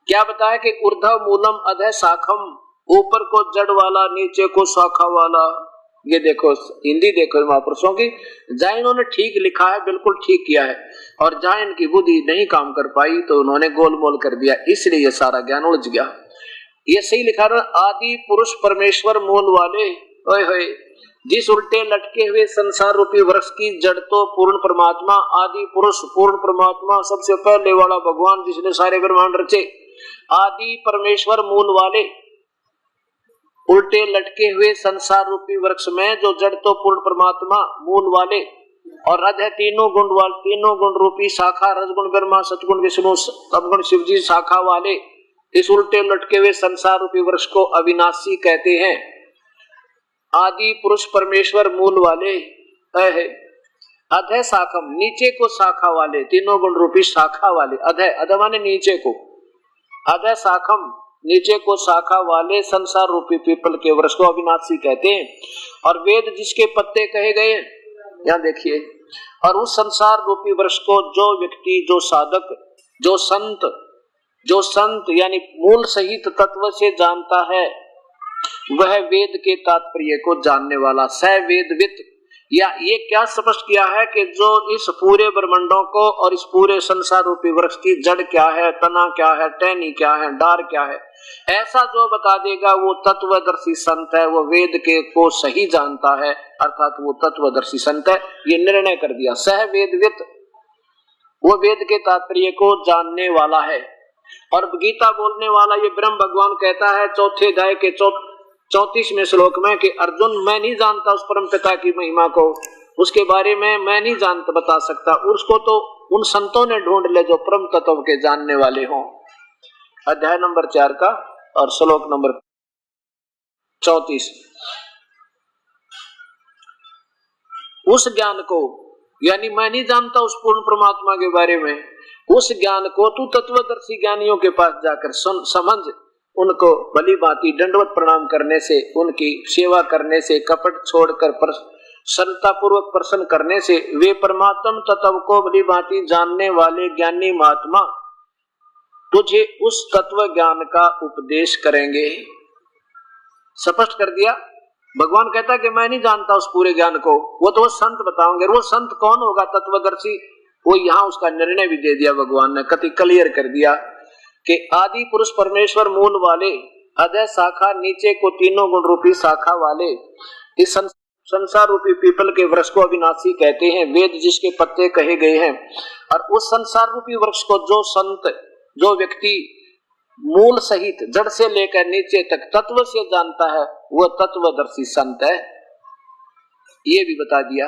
क्या बताया कि ऊर्ध्व मूलम अधः शाखम, ऊपर को जड़ वाला नीचे को शाखा वाला। ये देखो हिंदी देखो महापुरुषों की, जहाँ इन्होंने ठीक लिखा है बिल्कुल ठीक किया है, और जहाँ इनकी बुद्धि नहीं काम कर पाई तो उन्होंने गोलमोल कर दिया, इसलिए ये सारा ज्ञान उलझ गया। ये सही लिखा रहा, आदि पुरुष परमेश्वर मूल वाले, ओए होए, जिस उल्टे लटके हुए संसार रूपी वृक्ष की जड़ तो पूर्ण परमात्मा, आदि पुरुष पूर्ण परमात्मा, सबसे पहले वाला भगवान जिसने सारे ब्रह्मांड रचे, आदि परमेश्वर मूल वाले, उल्टे लटके हुए संसार रूपी वृक्ष में जो जड़ तो पूर्ण परमात्मा मूल वाले, और अध तीनों गुण रूपी शाखा, रजगुण ब्रह्मा, सतगुण विष्णु, तमगुण शिव जी शाखा वाले, इस उल्टे लटके हुए संसार रूपी वृक्ष को अविनाशी कहते हैं। आदि पुरुष परमेश्वर मूल वाले, अधः शाखम, नीचे को शाखा वाले, तीनों गुण रूपी शाखा वाले, अधः माने नीचे को, अधः शाखम, नीचे को शाखा वाले संसार रूपी पीपल के वृक्ष को अविनाशी कहते हैं। और वेद जिसके पत्ते कहे गए, यहाँ देखिए, और उस संसार रूपी वृक्ष को जो व्यक्ति, जो साधक, जो संत यानी मूल सहित तत्व से जानता है, वह वेद के तात्पर्य को जानने वाला, स वेदवित। या ये क्या स्पष्ट किया है कि जो इस पूरे ब्रह्मांडों को और इस पूरे संसार रूपी वृक्ष की जड़ क्या है, तना क्या है, टहनी क्या है, डार क्या है, ऐसा जो बता देगा वो तत्वदर्शी संत है, वो वेद के को सही जानता है, अर्थात वो तत्वदर्शी संत है। ये निर्णय कर दिया, सह वेदवित, वो वेद के तात्पर्य को जानने वाला है। और गीता बोलने वाला ये ब्रह्म भगवान कहता है चौथे अध्याय के 34वें श्लोक में कि अर्जुन, मैं नहीं जानता उस परम पिता की महिमा को, उसके बारे में मैं नहीं जानता, बता सकता, उसको तो उन संतों ने ढूंढ ले जो परम तत्व के जानने वाले हों। अध्याय नंबर 4 का और श्लोक नंबर 34। उस ज्ञान को, यानी मैं नहीं जानता उस पूर्ण परमात्मा के बारे में, उस ज्ञान को तू तत्वदर्शी ज्ञानियों के पास जाकर समझ, उनको भली भांति दंडवत प्रणाम करने से, उनकी सेवा करने से, कपट छोड़कर सरलता पूर्वक प्रसन्न करने से वे परमात्म तत्व को भली भांति जानने वाले ज्ञानी महात्मा तुझे उस तत्व ज्ञान का उपदेश करेंगे। स्पष्ट कर दिया। भगवान कहता कि मैं नहीं जानता उस पूरे ज्ञान को, वो तो संत बताओगे। वो संत कौन होगा? तत्वदर्शी। वो यहाँ उसका निर्णय भी दे दिया भगवान ने, कति क्लियर कर दिया कि आदि पुरुष परमेश्वर मूल वाले, अधः शाखा, नीचे को तीनों गुण रूपी शाखा वाले, इस संसार रूपी पीपल के वृक्ष को अविनाशी कहते हैं, वेद जिसके पत्ते कहे गए हैं। और उस संसार रूपी वृक्ष को जो संत, जो व्यक्ति मूल सहित जड़ से लेकर नीचे तक तत्व से जानता है, वह तत्वदर्शी संत है। ये भी बता दिया।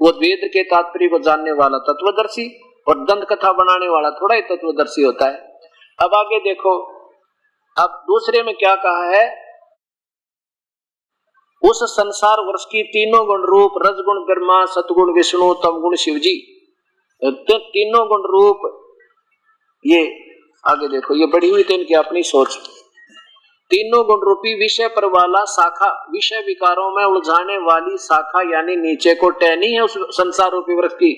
वो वेद के तात्पर्य को जानने वाला तत्वदर्शी, और दंत कथा बनाने वाला थोड़ा ही तत्वदर्शी होता है। अब आगे देखो, अब दूसरे में क्या कहा है? उस संसार वृक्ष की तीनों गुण रूप, रजगुण ब्रह्मा, सतगुण विष्णु, तमगुण शिव जी, तीनों गुण रूप, ये आगे देखो, ये बढ़ी हुई तो इनकी अपनी सोच। तीनों गुण रूपी विषय पर वाला शाखा, विषय विकारों में उलझाने वाली शाखा, यानी नीचे को टहनी है उस संसार रूपी वृक्ष की,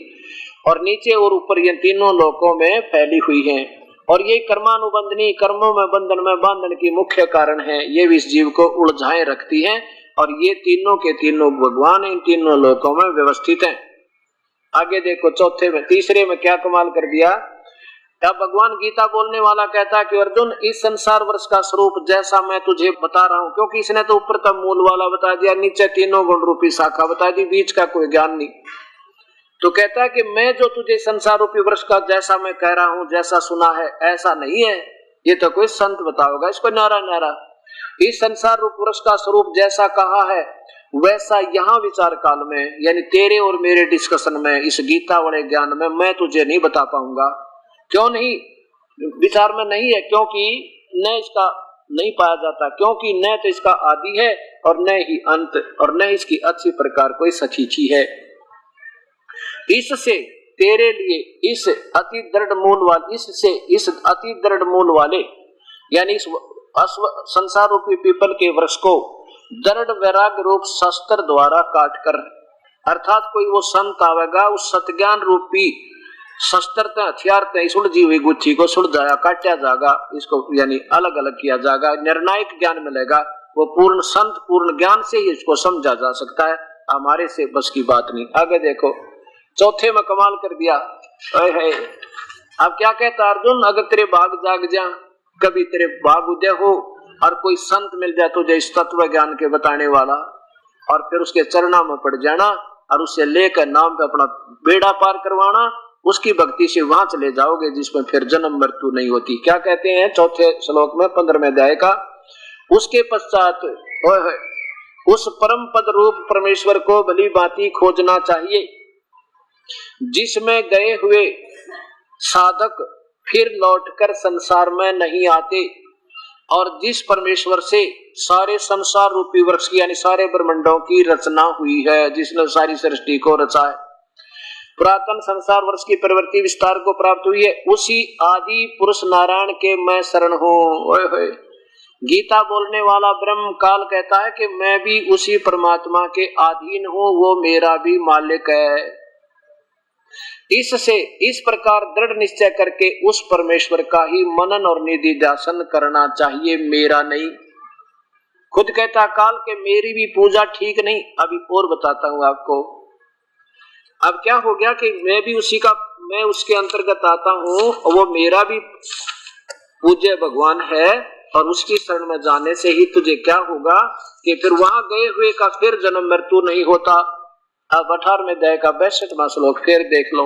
और नीचे और ऊपर ये तीनों लोकों में फैली हुई है। और ये कर्मानुबंधनी, कर्मों में बंधन में बांधन की मुख्य कारण है। ये भी इस जीव को उलझाए रखती है, और ये तीनों के तीनों भगवान इन तीनों लोकों में व्यवस्थित हैं। आगे देखो, चौथे में, तीसरे में क्या कमाल कर दिया। तब भगवान गीता बोलने वाला कहता है कि अर्जुन, इस संसार वृक्ष का स्वरूप जैसा मैं तुझे बता रहा हूं, क्योंकि इसने तो ऊपर का मूल वाला बता दिया, नीचे तीनों गुण रूपी शाखा बता दी, बीच का कोई ज्ञान नहीं। तो कहता है कि मैं जो तुझे संसार रूपी वृक्ष का जैसा मैं कह रहा हूं, जैसा सुना है, ऐसा नहीं है। ये तो कोई संत बताओगा इसको न्यारा न्यारा। इस संसार रूप वृक्ष का स्वरूप जैसा कहा है, वैसा यहाँ विचार काल में, यानी तेरे और मेरे डिस्कशन में, इस गीता वाले ज्ञान में मैं तुझे नहीं बता पाऊंगा। क्यों नहीं? विचार में नहीं है, क्योंकि न इसका नहीं पाया जाता, क्योंकि न तो इसका आदि है और न ही अंत, और न इसकी अच्छी प्रकार कोई सचीची है। इससे तेरे लिए इस अति दृढ़ मूल वाले, इससे इस अति दृढ़ मूल वाले, यानी इस संसार रूपी पीपल के वृक्ष को दृढ़ वैराग्य रूप शस्त्र द्वारा काट कर अर्थात कोई वो संत आवेगा उस सतज्ञान रूपी शस्त्र हथियार सुलझी हुई गुत्थी को सुलझाया काटा जाएगा, इसको यानी अलग अलग किया जाएगा, निर्णायक ज्ञान मिलेगा। वो पूर्ण संत पूर्ण ज्ञान से ही इसको समझा जा सकता है, हमारे से बस की बात नहीं। आगे देखो चौथे में कमाल कर दिया। अब क्या कहता अर्जुन, अगर तेरे भाग जाग जा, कभी तेरे भाग उदय हो और कोई संत मिल जाए तुझे इस तत्व ज्ञान के बताने वाला, और फिर उसके चरणों में पड़ जाना और उससे लेकर नाम पे अपना बेड़ा पार करवाना, उसकी भक्ति से वहां चले जाओगे जिसमें फिर जन्म मृत्यु नहीं होती। क्या कहते हैं चौथे श्लोक में 15वें अध्याय का, उसके पश्चात उस परम पद रूप परमेश्वर को भली भांति खोजना चाहिए जिसमें गए हुए साधक फिर लौटकर संसार में नहीं आते, और जिस परमेश्वर से सारे संसार रूपी वृक्ष की यानी सारे ब्रह्मांडों की रचना हुई है, जिसने सारी सृष्टि को रचा है, पुरातन संसार वर्ष की प्रवृत्ति विस्तार को प्राप्त हुई है, उसी आदि पुरुष नारायण के मैं शरण हूँ। गीता बोलने वाला ब्रह्म काल कहता है कि मैं भी उसी परमात्मा के अधीन हूँ, वो मेरा भी मालिक है। इससे इस प्रकार दृढ़ निश्चय करके उस परमेश्वर का ही मनन और निधिध्यासन करना चाहिए, मेरा नहीं। खुद कहता काल के मेरी भी पूजा ठीक नहीं। अभी और बताता हूँ आपको। अब क्या हो गया कि मैं भी मैं उसके अंतर्गत आता हूँ, वो मेरा भी पूज्य भगवान है, और उसकी शरण में जाने से ही तुझे क्या होगा कि फिर वहां गए हुए का फिर जन्म मृत्यु नहीं होता। अब 18वें अध्याय का 62वां श्लोक फिर देख लो।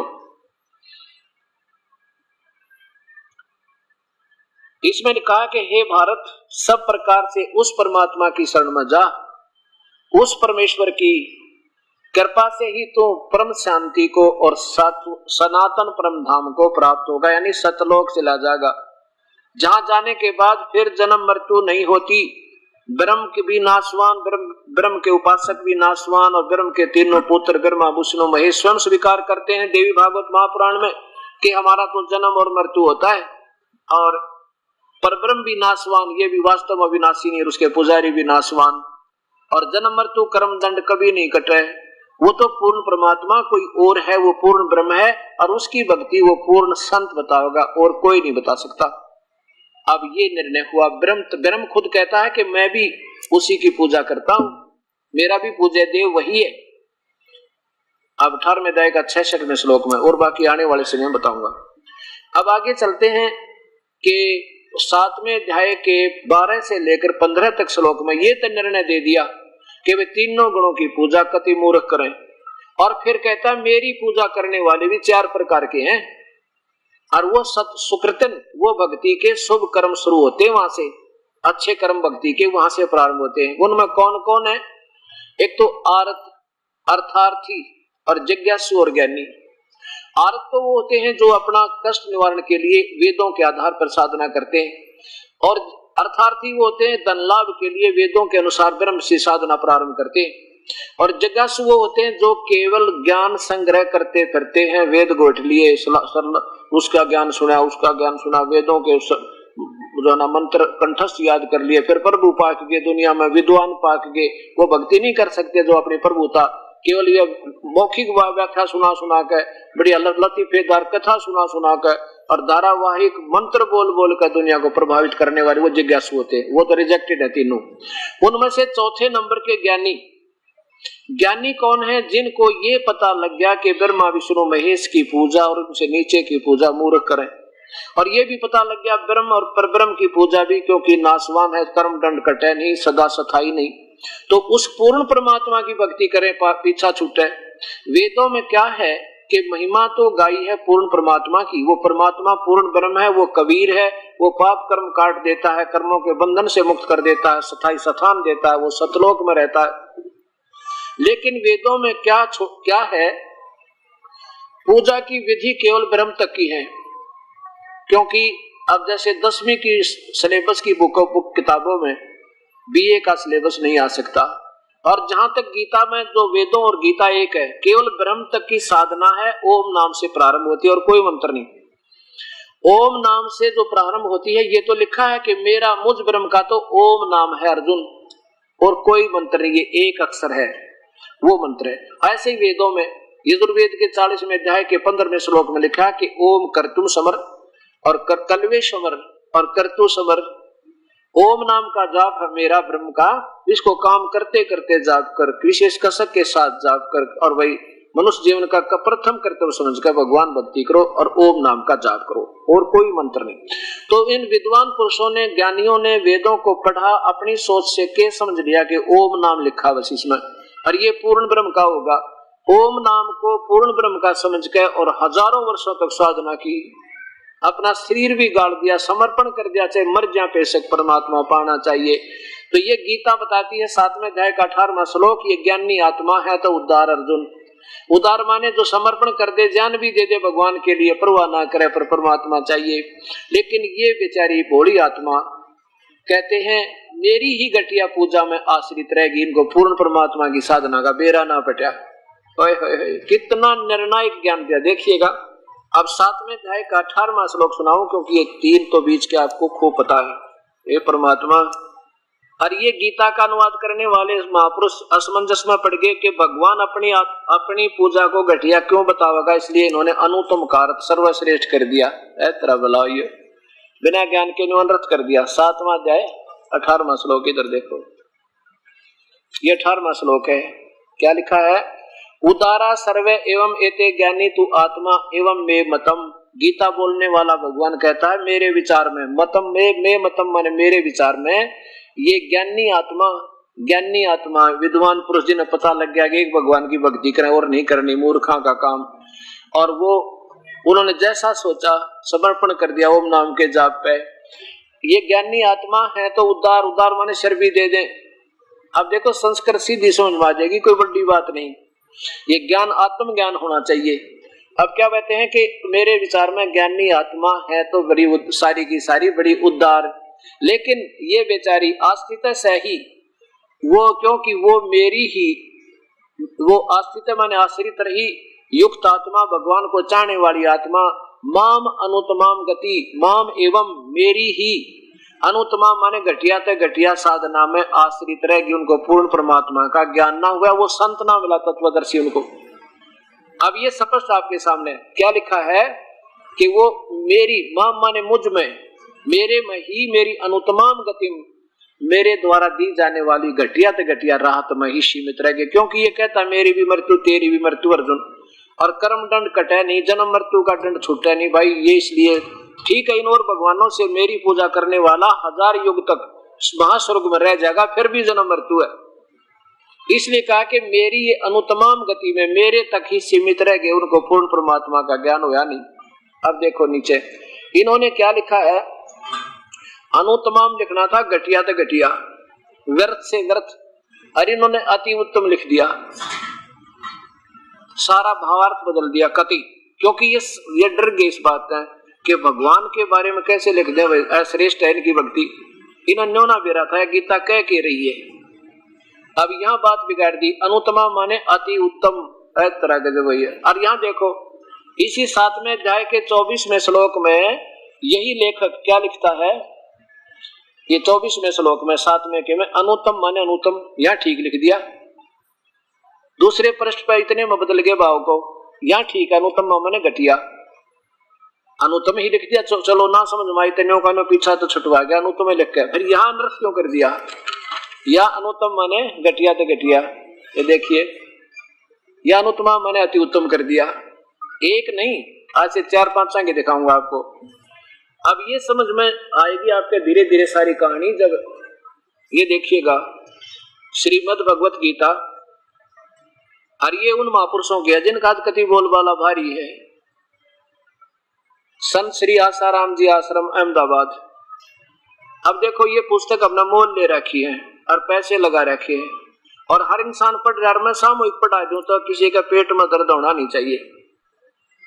इसमें कहा कि हे भारत, सब प्रकार से उस परमात्मा की शरण में जा, उस परमेश्वर की कृपा से ही तो परम शांति को और सनातन परम धाम को प्राप्त होगा, यानी सतलोक चला जाएगा, जहां जाने के बाद फिर जन्म मृत्यु नहीं होती। ब्रह्म के भी नाशवान, ब्रह्म के उपासक भी नाशवान, और ब्रह्म के तीनों पुत्र ब्रह्मा विष्णु महेश स्वयं स्वीकार करते हैं देवी भागवत महापुराण में कि हमारा तो जन्म और मृत्यु होता है, और परब्रह्म भी नाशवान, ये भी वास्तव में विनाशी नहीं, उसके पुजारी भी नाशवान, और जन्म मृत्यु कर्म दंड कभी नहीं कटे। वो तो पूर्ण परमात्मा कोई और है, वो पूर्ण ब्रह्म है, और उसकी भक्ति वो पूर्ण संत बताएगा और कोई नहीं बता सकता। अब ये निर्णय हुआ। ब्रह्म खुद कहता है कि मैं भी उसी की पूजा करता हूं, मेरा भी पूज्य देव वही है। अब 18वें अध्याय का 66वें श्लोक में, और बाकी आने वाले समय में बताऊंगा। अब आगे चलते हैं कि 7वें अध्याय के 12 से लेकर 15 तक श्लोक में ये तो निर्णय दे दिया कि वे तीनों गुणों की पूजा कति मूर्ख करें, और फिर कहता मेरी पूजा करने वाले भी 4 प्रकार के हैं, और वो सुकृतन, वो भक्ति के शुभ कर्म शुरू होते हैं वहां से, अच्छे कर्म भक्ति के वहां से प्रारंभ होते हैं। उनमें कौन कौन है? एक तो अर्थार्थी और जिज्ञासु और ज्ञानी। आर्त तो वो होते हैं जो अपना कष्ट निवारण के लिए वेदों के आधार पर साधना करते हैं, और अर्थार्थी वो होते हैं धन लाभ के लिए वेदों के अनुसार ब्रह्म से साधना प्रारंभ करते हैं, और जिज्ञासु वो होते हैं जो केवल ज्ञान संग्रह करते फिरते हैं, वेद गोठ लिए, उसका ज्ञान सुना, उसका ज्ञान सुना, वेदों के जो ना मंत्र कंठस्थ याद कर लिए, फिर प्रभु पाक गए, दुनिया में विद्वान पाक गए। वो भक्ति नहीं कर सकते जो अपनी प्रभुता केवल ये मौखिक व्याख्या सुना सुना के, बढ़िया लतीफेदार कथा सुना सुना के और धारावाहिक मंत्र बोल बोल कर दुनिया को प्रभावित करने वाले वो जिज्ञासु होते हैं, वो तो रिजेक्टेड है तीनों। उनमें से चौथे नंबर के ज्ञानी कौन है? जिनको ये पता लग गया कि ब्रह्मा विष्णु महेश की पूजा और उनसे नीचे की पूजा मूर्ख करें, और ये भी पता लग गया ब्रह्म और परब्रह्म की पूजा भी क्योंकि नाशवान है, कर्म दंड कटे नहीं, सदा सथाई नहीं, तो उस पूर्ण परमात्मा की भक्ति करें, पीछा छूटे। वेदों में क्या है कि महिमा तो गाई है पूर्ण परमात्मा की, वो परमात्मा पूर्ण ब्रह्म है, वो कबीर है, वो पाप कर्म काट देता है, कर्मों के बंधन से मुक्त कर देता है, सथाई स्थान देता है, वो सतलोक में रहता है। लेकिन वेदों में क्या है? पूजा की विधि केवल ब्रह्म तक की है, क्योंकि अब जैसे 10वीं की सिलेबस की बुक किताबों में बीए का सिलेबस नहीं आ सकता, और जहां तक गीता में जो वेदों और गीता एक है, केवल ब्रह्म तक की साधना है, ओम नाम से प्रारंभ होती है और कोई मंत्र नहीं। ओम नाम से जो प्रारंभ होती है, ये तो लिखा है कि मेरा मुझ ब्रह्म का तो ओम नाम है अर्जुन, और कोई मंत्र नहीं, ये एक अक्षर है। वो मंत्र है। ऐसे ही वेदों में यजुर्वेद के 40वें अध्याय के 15वें श्लोक में लिखा कि ओम कर्तुम समर और कलवे समर और कर्तु समर। ओम नाम का जाप है मेरा ब्रह्म का, इसको काम करते करते जाप कर, विशेष कसक के साथ जाप कर, और वही मनुष्य जीवन का प्रथम कर्तव्य समझकर भगवान भक्ति करो और ओम नाम का जाप करो, और कोई मंत्र नहीं। तो इन विद्वान पुरुषों ने, ज्ञानियों ने वेदों को पढ़ा, अपनी सोच से के समझ लिया कि ओम नाम लिखा बस इसमें, और ये पूर्ण ब्रह्म का होगा। ओम नाम को पूर्ण ब्रह्म का समझ के और हजारों वर्षों तक साधना की, अपना शरीर भी गाड़ दिया, समर्पण कर दिया, चाहे मर जाए पेशक परमात्मा पाना चाहिए। तो ये गीता बताती है 7वें अध्याय का 18वां श्लोक, ये ज्ञानी आत्मा है तो उद्धार अर्जुन। उदार माने जो समर्पण कर दे, जान भी दे दे भगवान के लिए, परवाह ना करे पर परमात्मा चाहिए। लेकिन ये बेचारी भोली आत्मा कहते हैं मेरी ही घटिया पूजा में आश्रित रहेगी, इनको पूर्ण परमात्मा की साधना का बेरा ना पटा। कितना निर्णायक ज्ञान दिया देखिएगा। अब 7वें अध्याय का 18वां श्लोक सुनाऊं, क्योंकि ये 3 तो बीच के आपको खूब पता है। ये परमात्मा, और ये गीता का अनुवाद करने वाले महापुरुष असमंजस में पड़ गए कि भगवान अपनी पूजा को घटिया क्यों बतावेगा, इसलिए इन्होंने अनुत्तम कारक सर्वश्रेष्ठ कर दिया। तरह बुलाओ, ये बिना ज्ञान के अनर्थ कर दिया। 7वां अध्याय 18वां श्लोक, इधर देखो, ये 18वां श्लोक है। क्या लिखा है? उदारा सर्वे एवं एते ज्ञानी तू आत्मा एवं मे मतम। गीता बोलने वाला भगवान कहता है मेरे विचार में, मतम में मतम माने मेरे विचार में, ये ज्ञानी आत्मा विद्वान पुरुष जिन्हें पता लग गया कि एक भगवान की भक्ति करें और नहीं करनी, मूर्खा का काम, और वो उन्होंने जैसा सोचा समर्पण कर दिया ओम नाम के जाप पे, ये ज्ञानी आत्मा है तो उद्धार माने शर भी दे दें। अब देखो संस्कृत सीधी समझ में आ जाएगी, कोई बड़ी बात नहीं। ये ज्ञान आत्म ज्ञान होना चाहिए। अब क्या कहते हैं कि मेरे विचार में ज्ञानी आत्मा है तो बड़ी सारी की सारी बड़ी उद्धार, लेकिन ये बेचारी आस्तित से ही वो, क्योंकि वो मेरी ही, वो आस्तित माने आश्रित रही युक्त आत्मा, भगवान को चाहने वाली आत्मा, माम अनुतमाम गति, माम एवं मेरी ही अनुतमा माने घटिया ते घटिया साधना में आश्रित रहेगी, उनको पूर्ण परमात्मा का ज्ञान ना हुआ, वो संत ना मिला तत्वदर्शी उनको। अब ये स्पष्ट आपके सामने क्या लिखा है कि वो मेरी, माम माने मुझ में, मेरे में ही मेरी अनुतमाम गति, मेरे द्वारा दी जाने वाली घटिया ते घटिया राहत में ही सीमित रहेगी, क्योंकि ये कहता मेरी भी मृत्यु तेरी भी मृत्यु अर्जुन, और कर्म दंड कटे नहीं, जन्म मृत्यु का दंड छूटे नहीं भाई। ये इसलिए ठीक है, इन और भगवानों से मेरी पूजा करने वाला 1000 युग तक महास्वर्ग में रह जाएगा, फिर भी जन्म मृत्यु है। इसलिए कहा कि मेरी ये अनुतमाम गति में मेरे तक ही सीमित रह गए, उनको पूर्ण परमात्मा का ज्ञान हुआ नहीं। अब देखो नीचे इन्होंने क्या लिखा है, अनुतमाम लिखना था घटिया तो घटिया, व्यर्थ से व्यर्थ, और इन्होंने अति उत्तम लिख दिया, सारा भावार्थ बदल दिया कति, क्योंकि ये डर गए इस बात का कि भगवान के बारे में कैसे लिख दे श्रेष्ठ है इनकी भक्ति। इन्होंने न्योना बेरा था गीता कह के रही है। अब यहाँ बात बिगाड़ दी, अनुतमा माने अति उत्तम तरह गजब है। और यहाँ देखो इसी 7वें अध्याय के 24वें श्लोक में यही लेखक क्या लिखता है, ये 24वें श्लोक में 7वें के में अनुत्तम माने अनुत्तम, यहाँ ठीक लिख दिया। दूसरे पृष्ठ पर इतने में बदल गए भाव को, यहाँ ठीक है अनुत्तम माने घटिया, अनुत्तम ही लिख दिया। चलो ना समझ में आई तेनों का पीछा तो छुटवा गया, अनुत्तम लिख के फिर यहाँ अनर्थ क्यों कर दिया, या अनुत्तम माने घटिया तो घटिया, ये देखिए या अनुत्तमा माने अति उत्तम कर दिया। एक नहीं, आज से 4-5 आगे दिखाऊंगा आपको। अब ये समझ में आएगी आपके धीरे धीरे सारी कहानी। जब ये देखिएगा श्रीमद् भगवत गीता, और ये उन महापुरुषों के जिनका कति बोलबाला भारी है, संत श्री आसाराम जी आश्रम अहमदाबाद। अब देखो ये पुस्तक अपना मोल ले रखी है और पैसे लगा रखे हैं, और हर इंसान पढ़ रहा है। मैं सामूहिक पढ़ा दूं तो किसी का पेट में दर्द होना नहीं चाहिए,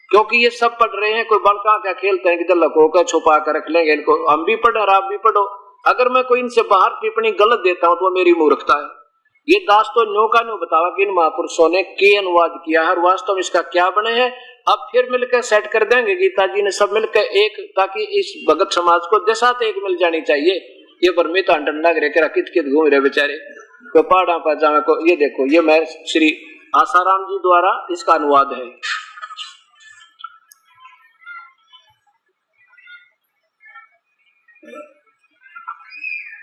क्योंकि ये सब पढ़ रहे हैं। कोई बड़का क्या खेलते हैं कि लको कर छुपा कर रख लेंगे इनको, हम भी पढ़े और आप भी पढ़ो। अगर मैं कोई इनसे बाहर टिप्पणी गलत देता हूं तो मेरी मूर्खता है। ये दास तो न्यो का न्यो बतावा कि इन महापुरुषों ने के अनुवाद किया है और वास्तव में इसका क्या बने हैं। अब फिर मिलकर सेट कर देंगे, गीता जी ने सब मिलकर एक, ताकि इस भगत समाज को दिशा एक मिल जानी चाहिए। ये भ्रमित डंडा गिरे कर कित कित घूम रहे बेचारे, को पहाड़ा पजामे को। ये देखो, ये मैं श्री आसाराम जी द्वारा इसका अनुवाद है।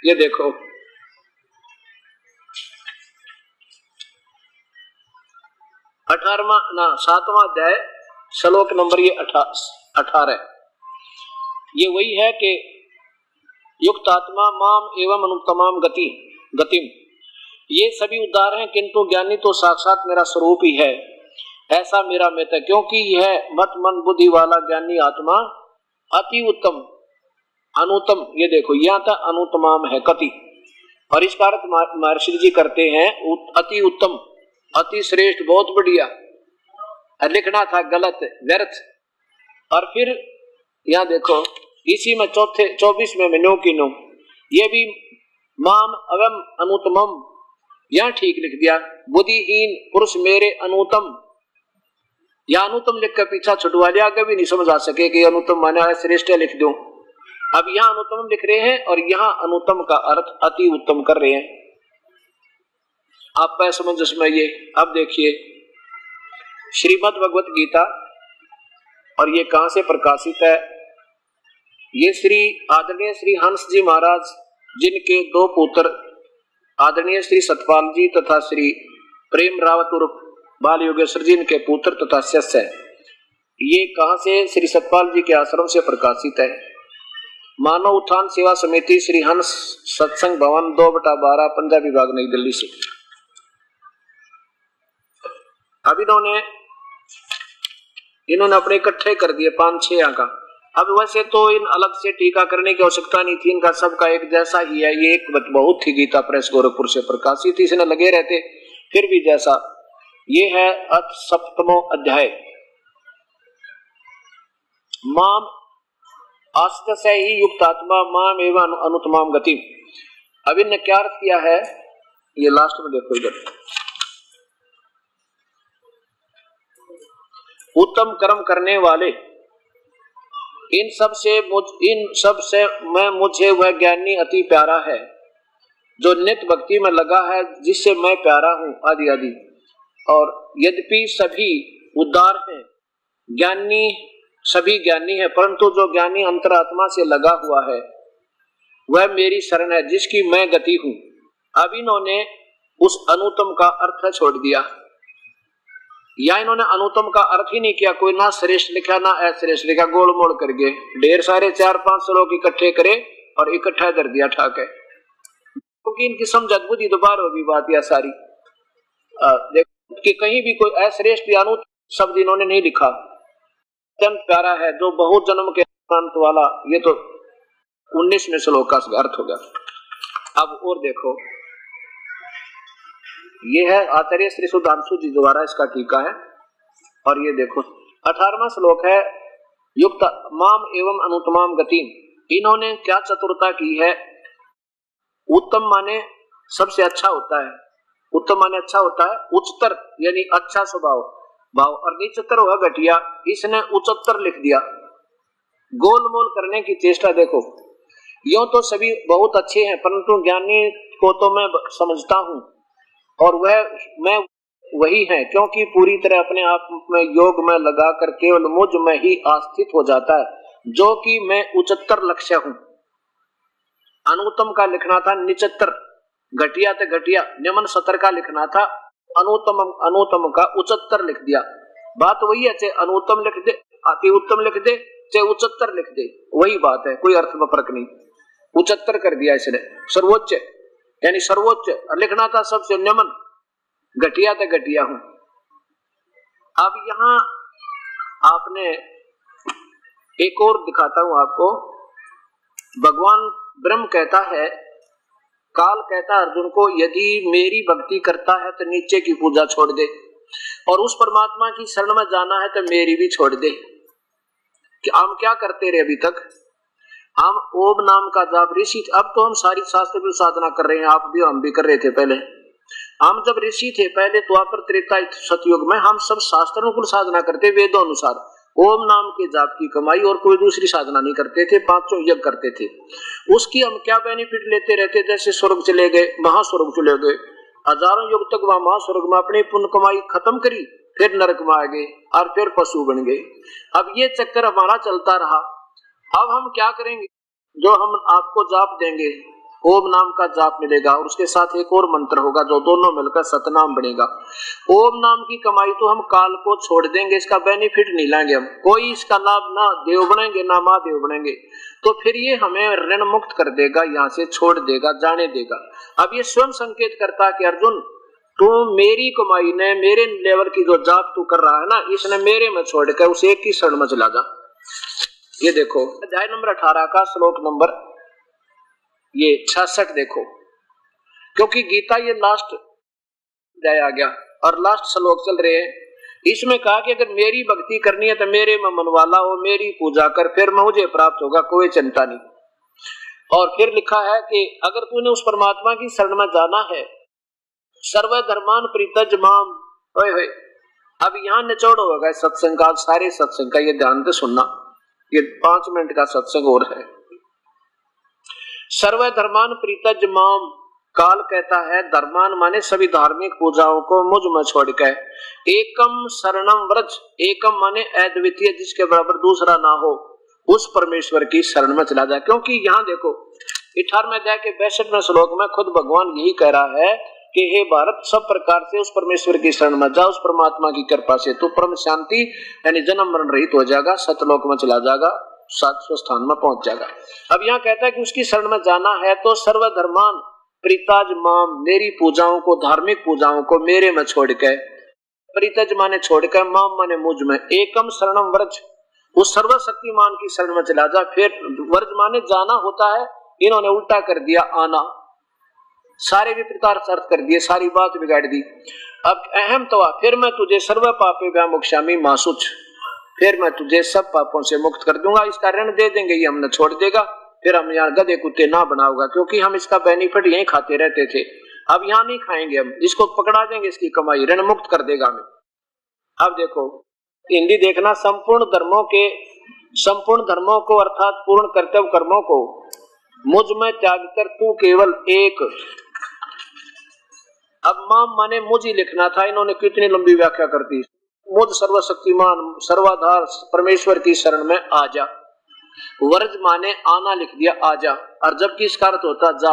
ये देखो, 7वां अध्याय श्लोक नंबर ये 18। ये वही है कि युक्त आत्मा माम एवं अनुत्तमाम गतिम। ये सभी उद्धार हैं, किंतु ज्ञानी तो साक्षात मेरा स्वरूप ही है, ऐसा मेरा मत है। क्योंकि यह मत मन बुद्धि वाला ज्ञानी आत्मा अति उत्तम अनुत्तम, ये देखो यहाँ तक अनुत्तमाम है कति, और इसका अर्थ महर्षि जी करते हैं अति उत्तम, अति श्रेष्ठ, बहुत बढ़िया। लिखना था गलत, व्यर्थ। और फिर यहाँ देखो, इसी में 24वें में नो की नो, ये भी माम एवं अनुत्तमम, यहाँ ठीक लिख दिया। बुद्धिहीन पुरुष मेरे अनुत्तम, या अनुत्तम लिख कर पीछा छुटवा लिया, आगे भी नहीं समझ आ सके कि अनुत्तम माने श्रेष्ठ लिख दो। अब यहाँ अनुत्तम लिख रहे हैं और यहाँ अनुत्तम का अर्थ अति उत्तम कर रहे हैं। आप पे समझ में ये। अब देखिए श्रीमद् भगवत गीता, और ये कहां से प्रकाशित है? ये श्री आदरणीय श्री हंस जी महाराज, जिनके 2 पुत्र आदरणीय श्री सतपाल जी तथा श्री प्रेम रावत उर्फ बाल योगेश्वर जी, इनके पुत्र तथा शिष्य है। ये कहां से? श्री सतपाल जी के आश्रम से प्रकाशित है। मानव उत्थान सेवा समिति, श्री हंस सत्संग भवन, 2/12, पंजाबी बाग, नई दिल्ली से। अब इन्होंने अपने इकट्ठे कर दिए 5-6 अंक। अब वैसे तो इन अलग से टीका करने की आवश्यकता नहीं थी, इनका सबका एक जैसा ही है। ये एक बहुत थी, गीता प्रेस गोरखपुर से प्रकाशित थी, इसने लगे रहते, फिर भी जैसा ये है। 7वां अध्याय माम आस्ते से ही युक्त आत्मा माम एवं अनुत्तमाम गति। अब इनने क्या अर्थ किया है, ये लास्ट में देखो इधर, उत्तम कर्म करने वाले, इन सब से मैं मुझे वह ज्ञानी अति प्यारा है, जो नित्य भक्ति में लगा है, जिससे मैं प्यारा हूं, आदि आदि। और यद्यपि सभी उदार हैं, ज्ञानी सभी ज्ञानी है, परंतु जो ज्ञानी अंतरात्मा से लगा हुआ है वह मेरी शरण है, जिसकी मैं गति हूं। अब इन्होंने उस अनुत्तम का अर्थ छोड़ दिया, या इन्होंने अनुत्तम का अर्थ ही नहीं किया, कोई ना श्रेष्ठ लिखा ना अश्रेष्ठ लिखा, गोल मोड़ करके ढेर सारे 4-5 श्लोक इकट्ठे करे और इकट्ठा कर दिया ठाक है। क्योंकि इनकी समझ बुद्धि दोबारा होगी बात यह सारी, कि कहीं भी कोई अश्रेष्ठ या अनुत्तम शब्द इन्होंने नहीं लिखा। अत्यंत प्यारा है, जो बहुत जन्म के अंत वाला, ये तो 19वें श्लोक का अर्थ हो गया। अब और देखो, ये है आचार्य श्री सुधांशु जी द्वारा इसका टीका है। और ये देखो 18वां श्लोक है, युक्त माम एवं अनुत्तमाम गति। इन्होंने क्या चतुरता की है? उत्तम माने सबसे अच्छा होता है, उत्तम माने अच्छा होता है, उच्चतर यानी अच्छा स्वभाव भाव, और निचतर हुआ घटिया, इसने उच्चतर लिख दिया। गोलमोल करने की चेष्टा देखो। यूं तो सभी बहुत अच्छे हैं, परंतु ज्ञानी को तो मैं समझता हूं, और वह मैं वही है, क्योंकि पूरी तरह अपने आप में योग में लगा कर केवल मुझ में ही आस्थित हो जाता है, जो कि मैं उच्चतर लक्ष्य हूं। अनुत्तम का लिखना था निचतर, घटिया तो घटिया, निम्न सतर का लिखना था, अनुत्तम का उच्चतर लिख दिया। बात वही है, चाहे अनुत्तम लिख दे, अति उत्तम लिख दे, चाहे उच्चतर लिख दे, वही बात है, कोई अर्थ में फर्क नहीं। उच्चतर कर दिया इसने, सर्वोच्च यानी सर्वोच्च लिखना था सबसे निम्न, घटिया तो घटिया हूं। अब यहां आपने एक और दिखाता हूं आपको। भगवान ब्रह्म कहता है, काल कहता है अर्जुन को, यदि मेरी भक्ति करता है तो नीचे की पूजा छोड़ दे, और उस परमात्मा की शरण में जाना है तो मेरी भी छोड़ दे। कि हम क्या करते रहे अभी तक? हम ओम नाम का जाप, ऋषि, अब तो हम सारी शास्त्र भी साधना कर रहे हैं, आप भी हम भी कर रहे थे पहले। हम जब ऋषि थे पहले द्वापर त्रेता सतयुग में, हम सब शास्त्र अनुकूल साधना करते, वेदों अनुसार। ओम नाम के जाप की कमाई और कोई दूसरी साधना नहीं करते थे, 5 यज्ञ करते थे। उसकी हम क्या बेनिफिट लेते रहते, जैसे स्वर्ग चले गए, महास्वर्ग चले गए, हजारों युग तक वहां महास्वर्ग में अपनी पुण्य कमाई खत्म करी, फिर नरक में आ गए और फिर पशु बन गए। अब ये चक्कर हमारा चलता रहा। अब हम क्या करेंगे, जो हम आपको जाप देंगे, ओम नाम का जाप मिलेगा और उसके साथ एक और मंत्र होगा जो दोनों मिलकर सतनाम बनेगा। ओम नाम की कमाई तो हम काल को छोड़ देंगे, इसका बेनिफिट नहीं लेंगे हम, कोई इसका लाभ ना देव बनेंगे ना महादेव बनेंगे, तो फिर ये हमें ऋण मुक्त कर देगा, यहाँ से छोड़ देगा, जाने देगा। अब ये स्वयं संकेत करता है कि अर्जुन तू मेरी कमाई ने, मेरे लेवल की जो जाप तू कर रहा है ना, इसने मेरे में छोड़कर उस एक की शरण में चला जा। ये देखो अध्याय नंबर 18 का श्लोक नंबर ये 66 देखो, क्योंकि गीता ये लास्ट अध्याय आ गया और लास्ट श्लोक चल रहे हैं। इसमें कहा कि अगर मेरी भक्ति करनी है तो मेरे में मन वाला हो, मेरी पूजा कर, फिर मुझे प्राप्त होगा, कोई चिंता नहीं। और फिर लिखा है कि अगर तूने उस परमात्मा की शरण में जाना है, सर्व धर्मान परित्यज माम, होए अब यहाँ निचोड़ होगा सत्संग का, सारे सत्संग का, ये ध्यान से सुनना, ये 5 मिनट का सत्संग और है। सर्व धर्मान परित्यज माम, काल कहता है धर्मान माने सभी धार्मिक पूजाओं को मुझ में छोड़कर, एकम शरणम व्रज, एकम माने अद्वितीय, जिसके बराबर दूसरा ना हो, उस परमेश्वर की शरण में चला जाए। क्योंकि यहाँ देखो 18वें अध्याय के 62वें श्लोक में खुद भगवान यही कह रहा है कि हे भारत, सब प्रकार से उस परमेश्वर की शरण में जा, उस परमात्मा की कृपा से तो परम शांति यानी जन्म मरण रहित हो जाएगा, सतलोक में चला जाएगा, सातवें स्थान में पहुंच जाएगा। अब यहाँ कहता है कि उसकी शरण में जाना है तो सर्व धर्मान परित्यज माम, मेरी पूजाओं को, धार्मिक पूजाओं को मेरे में छोड़कर, परित्यज माने छोड़कर, माम माने मुझ में, एकम शरणम व्रज, उस सर्वशक्तिमान की शरण में चला जा। फिर व्रज माने जाना होता है, इन्होंने उल्टा कर दिया आना, सारे विपरीतार्थ अर्थ कर दिए, सारी बात बिगाड़ दी। अब अहम तो फिर मैं तुझे सर्व पापे व्यामोक्षामि मासुच, फिर मैं तुझे सब पापों से मुक्त कर दूंगा, इसका ऋण दे देंगे, ये हमने छोड़ देगा, फिर हम यहाँ गधे कुत्ते ना बनाऊंगा, क्योंकि हम इसका बेनिफिट यही खाते रहते थे, अब यहाँ नहीं खाएंगे, हम इसको पकड़ा देंगे, इसकी कमाई ऋण मुक्त कर देगा हमें। अब देखो हिंदी देखना, संपूर्ण धर्मों को अर्थात पूर्ण कर्तव्य कर्मों को मुझ में त्याग कर तू केवल एक, अब माम माने मुझ ही लिखना था, इन्होंने कितनी लंबी व्याख्या कर दी, मुझ सर्वशक्तिमान सर्वाधार परमेश्वर की शरण में आ जा। वर्ज माने आना लिख दिया, आ जा, और जबकि इसका अर्थ होता जा,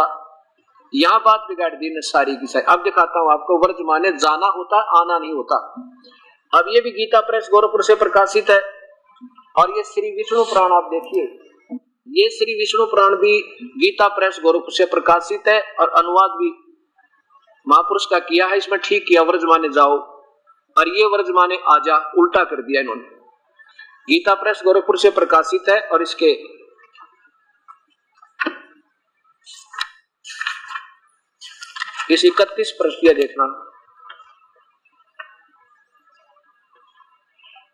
यहाँ बात बिगाड़ दी ने सारी की सारी। अब दिखाता हूँ आपको, वर्ज माने जाना होता, आना नहीं होता। अब ये भी गीता प्रेस गोरखपुर से प्रकाशित है, और ये श्री विष्णु पुराण आप देखिए, ये श्री विष्णु पुराण भी गीता प्रेस गोरखपुर से प्रकाशित है और अनुवाद भी महापुरुष का किया है। इसमें ठीक किया, व्रज माने जाओ, और ये व्रज माने आजा, उल्टा कर दिया इन्होंने। गीता प्रेस गोरखपुर से प्रकाशित है और इसके इस 31 पृष्ठ देखना,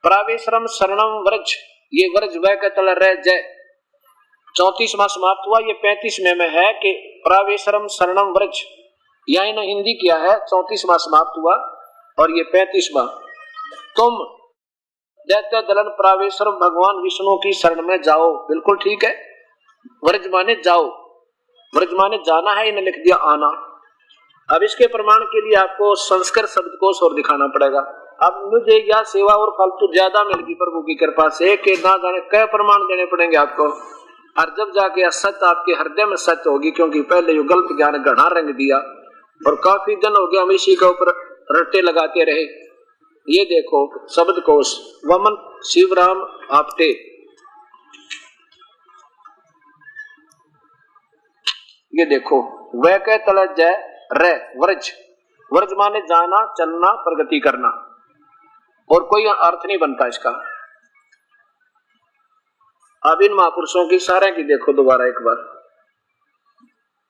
प्रावेशरम शरणम व्रज, ये व्रज वह का तल रह जय 34वां समाप्त हुआ। ये 35वें में है कि प्रावेशरम शरणम व्रज, यहाँ इन्होंने हिंदी किया है, 34वां समाप्त हुआ और ये 35वां। तुम दैत्य दलन प्रावेशरम, भगवान विष्णु की शरण में जाओ, बिल्कुल ठीक है। व्रज माने जाओ, व्रज माने जाना है, इन्हें लिख दिया आना। अब इसके प्रमाण के लिए आपको संस्कृत शब्दकोश और दिखाना पड़ेगा। अब मुझे यह सेवा और फालतू ज्यादा मिल गई प्रभु की कृपा से कि ना जाने कई प्रमाण देने पड़ेंगे आपको, और जब जाके सत्य आपके हृदय में सत्य होगी, क्योंकि पहले यो गलत ज्ञान घना रंग दिया और काफी दिन हो गया हम इसी के ऊपर रट्टे लगाते रहे। ये देखो शब्दकोश, वमन शिवराम आपटे, ये देखो वह कह तल जय रे व्रज, व्रज माने जाना, चलना, प्रगति करना, और कोई अर्थ नहीं बनता इसका। अब इन महापुरुषों की सारे की देखो दोबारा एक बार,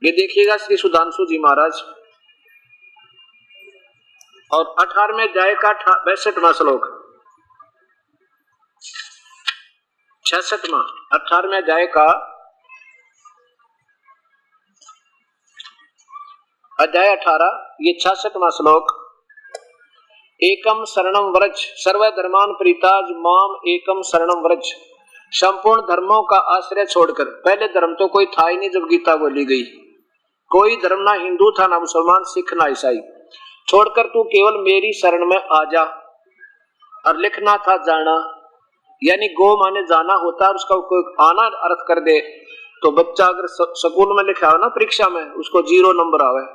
ये देखिएगा श्री सुधांशु जी महाराज, और 18वें अध्याय का 62वां श्लोक, 66वां 18वें अध्याय का अध्याय 18, ये 66वां श्लोक। एकम शरणम व्रज, सर्व धर्मान परिताज माम एकम शरणम व्रज। संपूर्ण धर्मों का आश्रय छोड़कर, पहले धर्म तो कोई था ही नहीं जब गीता बोली गई, कोई धर्म ना हिंदू था ना मुसलमान सिख ना ईसाई, छोड़कर तू केवल मेरी शरण में आ जा। और लिखना था जाना, यानी गो माने जाना होता है, उसका कोई आना अर्थ कर दे तो बच्चा अगर स्कूल में लिखा हो ना परीक्षा में उसको 0 नंबर आवे,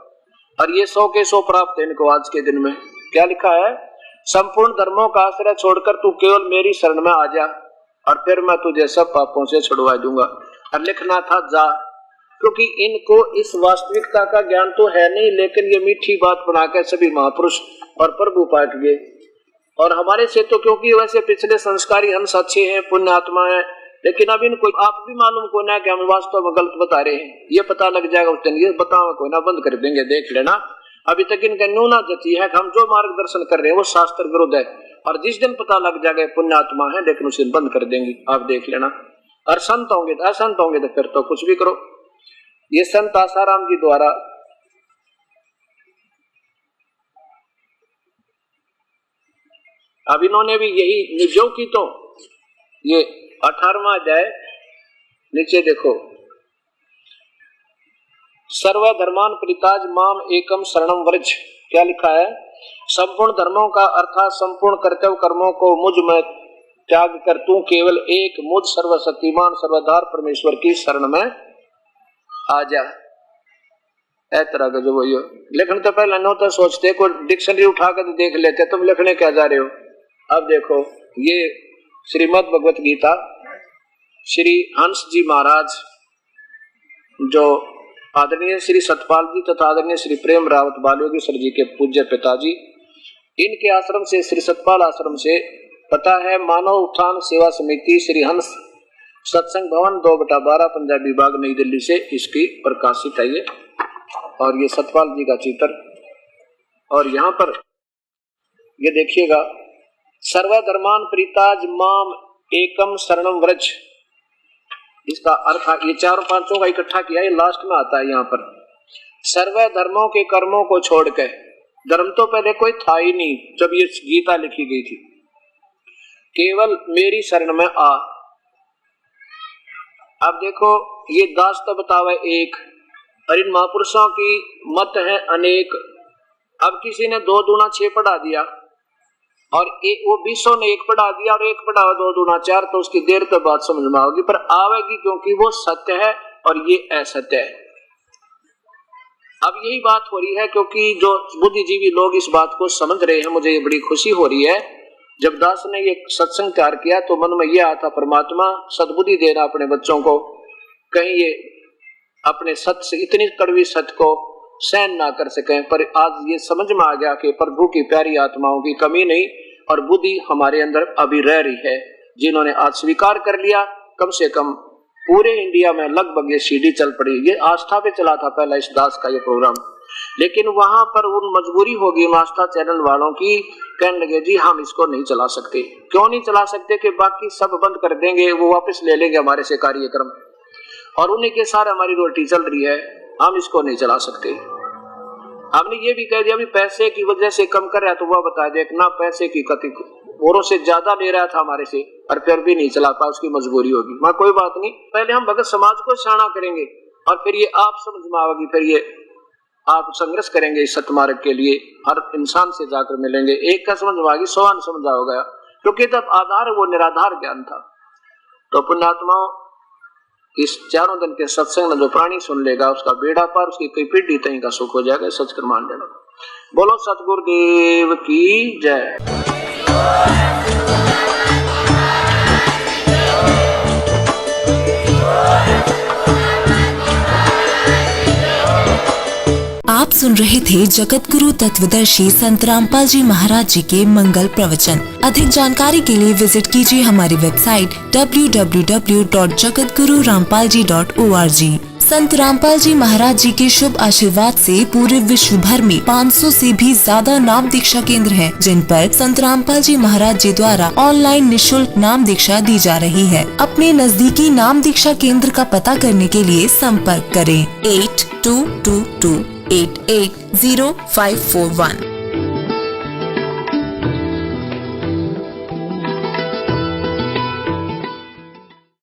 और ये 100 के 100 प्राप्त है इनको आज के दिन में। क्या लिखा है? संपूर्ण धर्मों का आश्रय छोड़कर तू केवल मेरी शरण में आ जा और फिर मैं तुझे सब पापों से छुड़वा दूंगा। और लिखना था जा, क्योंकि इनको इस वास्तविकता का ज्ञान तो है नहीं, लेकिन ये मीठी बात बनाकर सभी महापुरुष और प्रभु पाठ गए। और हमारे से तो क्योंकि वैसे पिछले संस्कारी हंस अच्छे हैं, पुण्य आत्मा है, लेकिन अब इनको आप भी मालूम को ना कि हम वास्तव में गलत बता रहे हैं, ये पता लग जाएगा उस दिन, ये बताओ कोई ना बंद कर देंगे, देख लेना। अभी तक इनका न्यूना जती है कि हम जो मार्गदर्शन कर रहे हैं वो शास्त्र विरुद्ध है, और जिस दिन पता लग जाएगा पुण्य आत्मा है लेकिन उसे बंद कर देंगे, आप देख लेना। और संत होंगे तो असंत होंगे तो फिर तो कुछ भी करो। ये संत आसाराम जी द्वारा अब इन्होंने भी यही निजों की, तो ये 18वां अध्याय नीचे देखो, सर्व धर्मान परिताज माम एकम शरणम व्रज। क्या लिखा है? संपूर्ण धर्मों का अर्थात संपूर्ण कर्तव्य कर्मों को मुझ में त्याग कर तू केवल एक मुझ सर्वशक्तिमान सर्वधार परमेश्वर की शरण में आ जा। ऐ तरह का जो वो लिखने तो पहले न तो सोचते, कोई डिक्शनरी उठाकर तो देख लेते तुम लिखने क्या जा रहे हो। अब देखो ये श्रीमद् भगवत गीता श्री हंस जी महाराज, जो आदरणीय श्री सतपाल जी तथा आदरणीय श्री प्रेम रावत बालयोगेश्वर जी के पूज्य पिताजी, इनके आश्रम से, श्री सतपाल आश्रम से पता है मानव उत्थान सेवा समिति श्री हंस सत्संग भवन 2/12 पंजाबी बाग नई दिल्ली से इसकी प्रकाशित है ये। और ये सतपाल जी का चित्र, और यहाँ पर ये देखिएगा, सर्वधर्मान प्रीताज माम एकम शरणम व्रज। इसका अर्थ ये 4-5 का इकट्ठा किया, ये लास्ट में आता है यहाँ पर। सर्व धर्मों के कर्मों को छोड़ के, धर्म तो पहले कोई था ही नहीं जब ये गीता लिखी गई थी, केवल मेरी शरण में आ। अब देखो ये दास तो बतावे एक, और इन महापुरुषों की मत है अनेक। अब किसी ने 2 दूना 6 पढ़ा दिया और वो 20 ने 1 पढ़ा दिया और 1 पढ़ा 2 दूना 4, तो उसकी देर तो बात समझ में आओगी, पर आवेगी क्योंकि वो सत्य है और ये असत्य है। अब यही बात हो रही है क्योंकि जो बुद्धिजीवी लोग इस बात को समझ रहे हैं, मुझे ये बड़ी खुशी हो रही है। जब दास ने ये सत्संग तैयार किया तो मन में ये आया था, परमात्मा सद्बुद्धि देना अपने बच्चों को, कहीं ये अपने सत्य से इतनी कड़वी सत्य को सहन ना कर सकें। पर आज ये समझ में आ गया कि प्रभु की प्यारी आत्माओं की कमी नहीं और बुद्धि हमारे अंदर अभी रह रही है, जिन्होंने आज स्वीकार कर लिया। कम से कम पूरे इंडिया में लगभग ये सीडी चल पड़ी। ये आस्था पे चला था पहला इस दास का ये प्रोग्राम, लेकिन वहां पर उन मजबूरी होगी आस्था चैनल वालों की, कहने लगे जी हम इसको नहीं चला सकते। क्यों नहीं चला सकते? कि बाकी सब बंद कर देंगे, वो वापस ले लेंगे हमारे से कार्यक्रम, और उन्हीं के सारे हमारी रोटी चल रही है, हम इसको नहीं चला सकते। हमने ये भी कह दिया भी पैसे की वजह से कम कर रहा है, तो वह बता दे ना पैसे की कति औरों से ज्यादा ले रहा था हमारे से, और फिर भी नहीं चला पाया, उसकी मजबूरी होगी। मैं कोई बात नहीं, पहले हम भगत समाज को शाना करेंगे और फिर ये आप समझ में आएगी, फिर ये आप संघर्ष करेंगे इस सतमार्ग के लिए, हर इंसान से जाकर मिलेंगे, एक का समझ में आएगी, 100 न समझ हो गया, क्योंकि तब आधार वो निराधार ज्ञान था। तो पुण्यात्माओं, इस 4 दिन के सत्संग में जो प्राणी सुन लेगा उसका बेड़ा पार, उसकी कई पीढ़ी तक का सुख हो जाएगा। सच कर मान लेना। बोलो सतगुरुदेव की जय। आप सुन रहे थे जगत गुरु तत्वदर्शी संत रामपाल जी महाराज जी के मंगल प्रवचन। अधिक जानकारी के लिए विजिट कीजिए हमारी वेबसाइट www.jagatgururampalji.org। संत रामपाल जी महाराज जी के शुभ आशीर्वाद से पूरे विश्व भर में 500 से भी ज्यादा नाम दीक्षा केंद्र हैं, जिन पर संत रामपाल जी महाराज जी द्वारा ऑनलाइन निशुल्क नाम दीक्षा दी जा रही है। अपने नजदीकी नाम दीक्षा केंद्र का पता करने के लिए संपर्क करें 8222880541।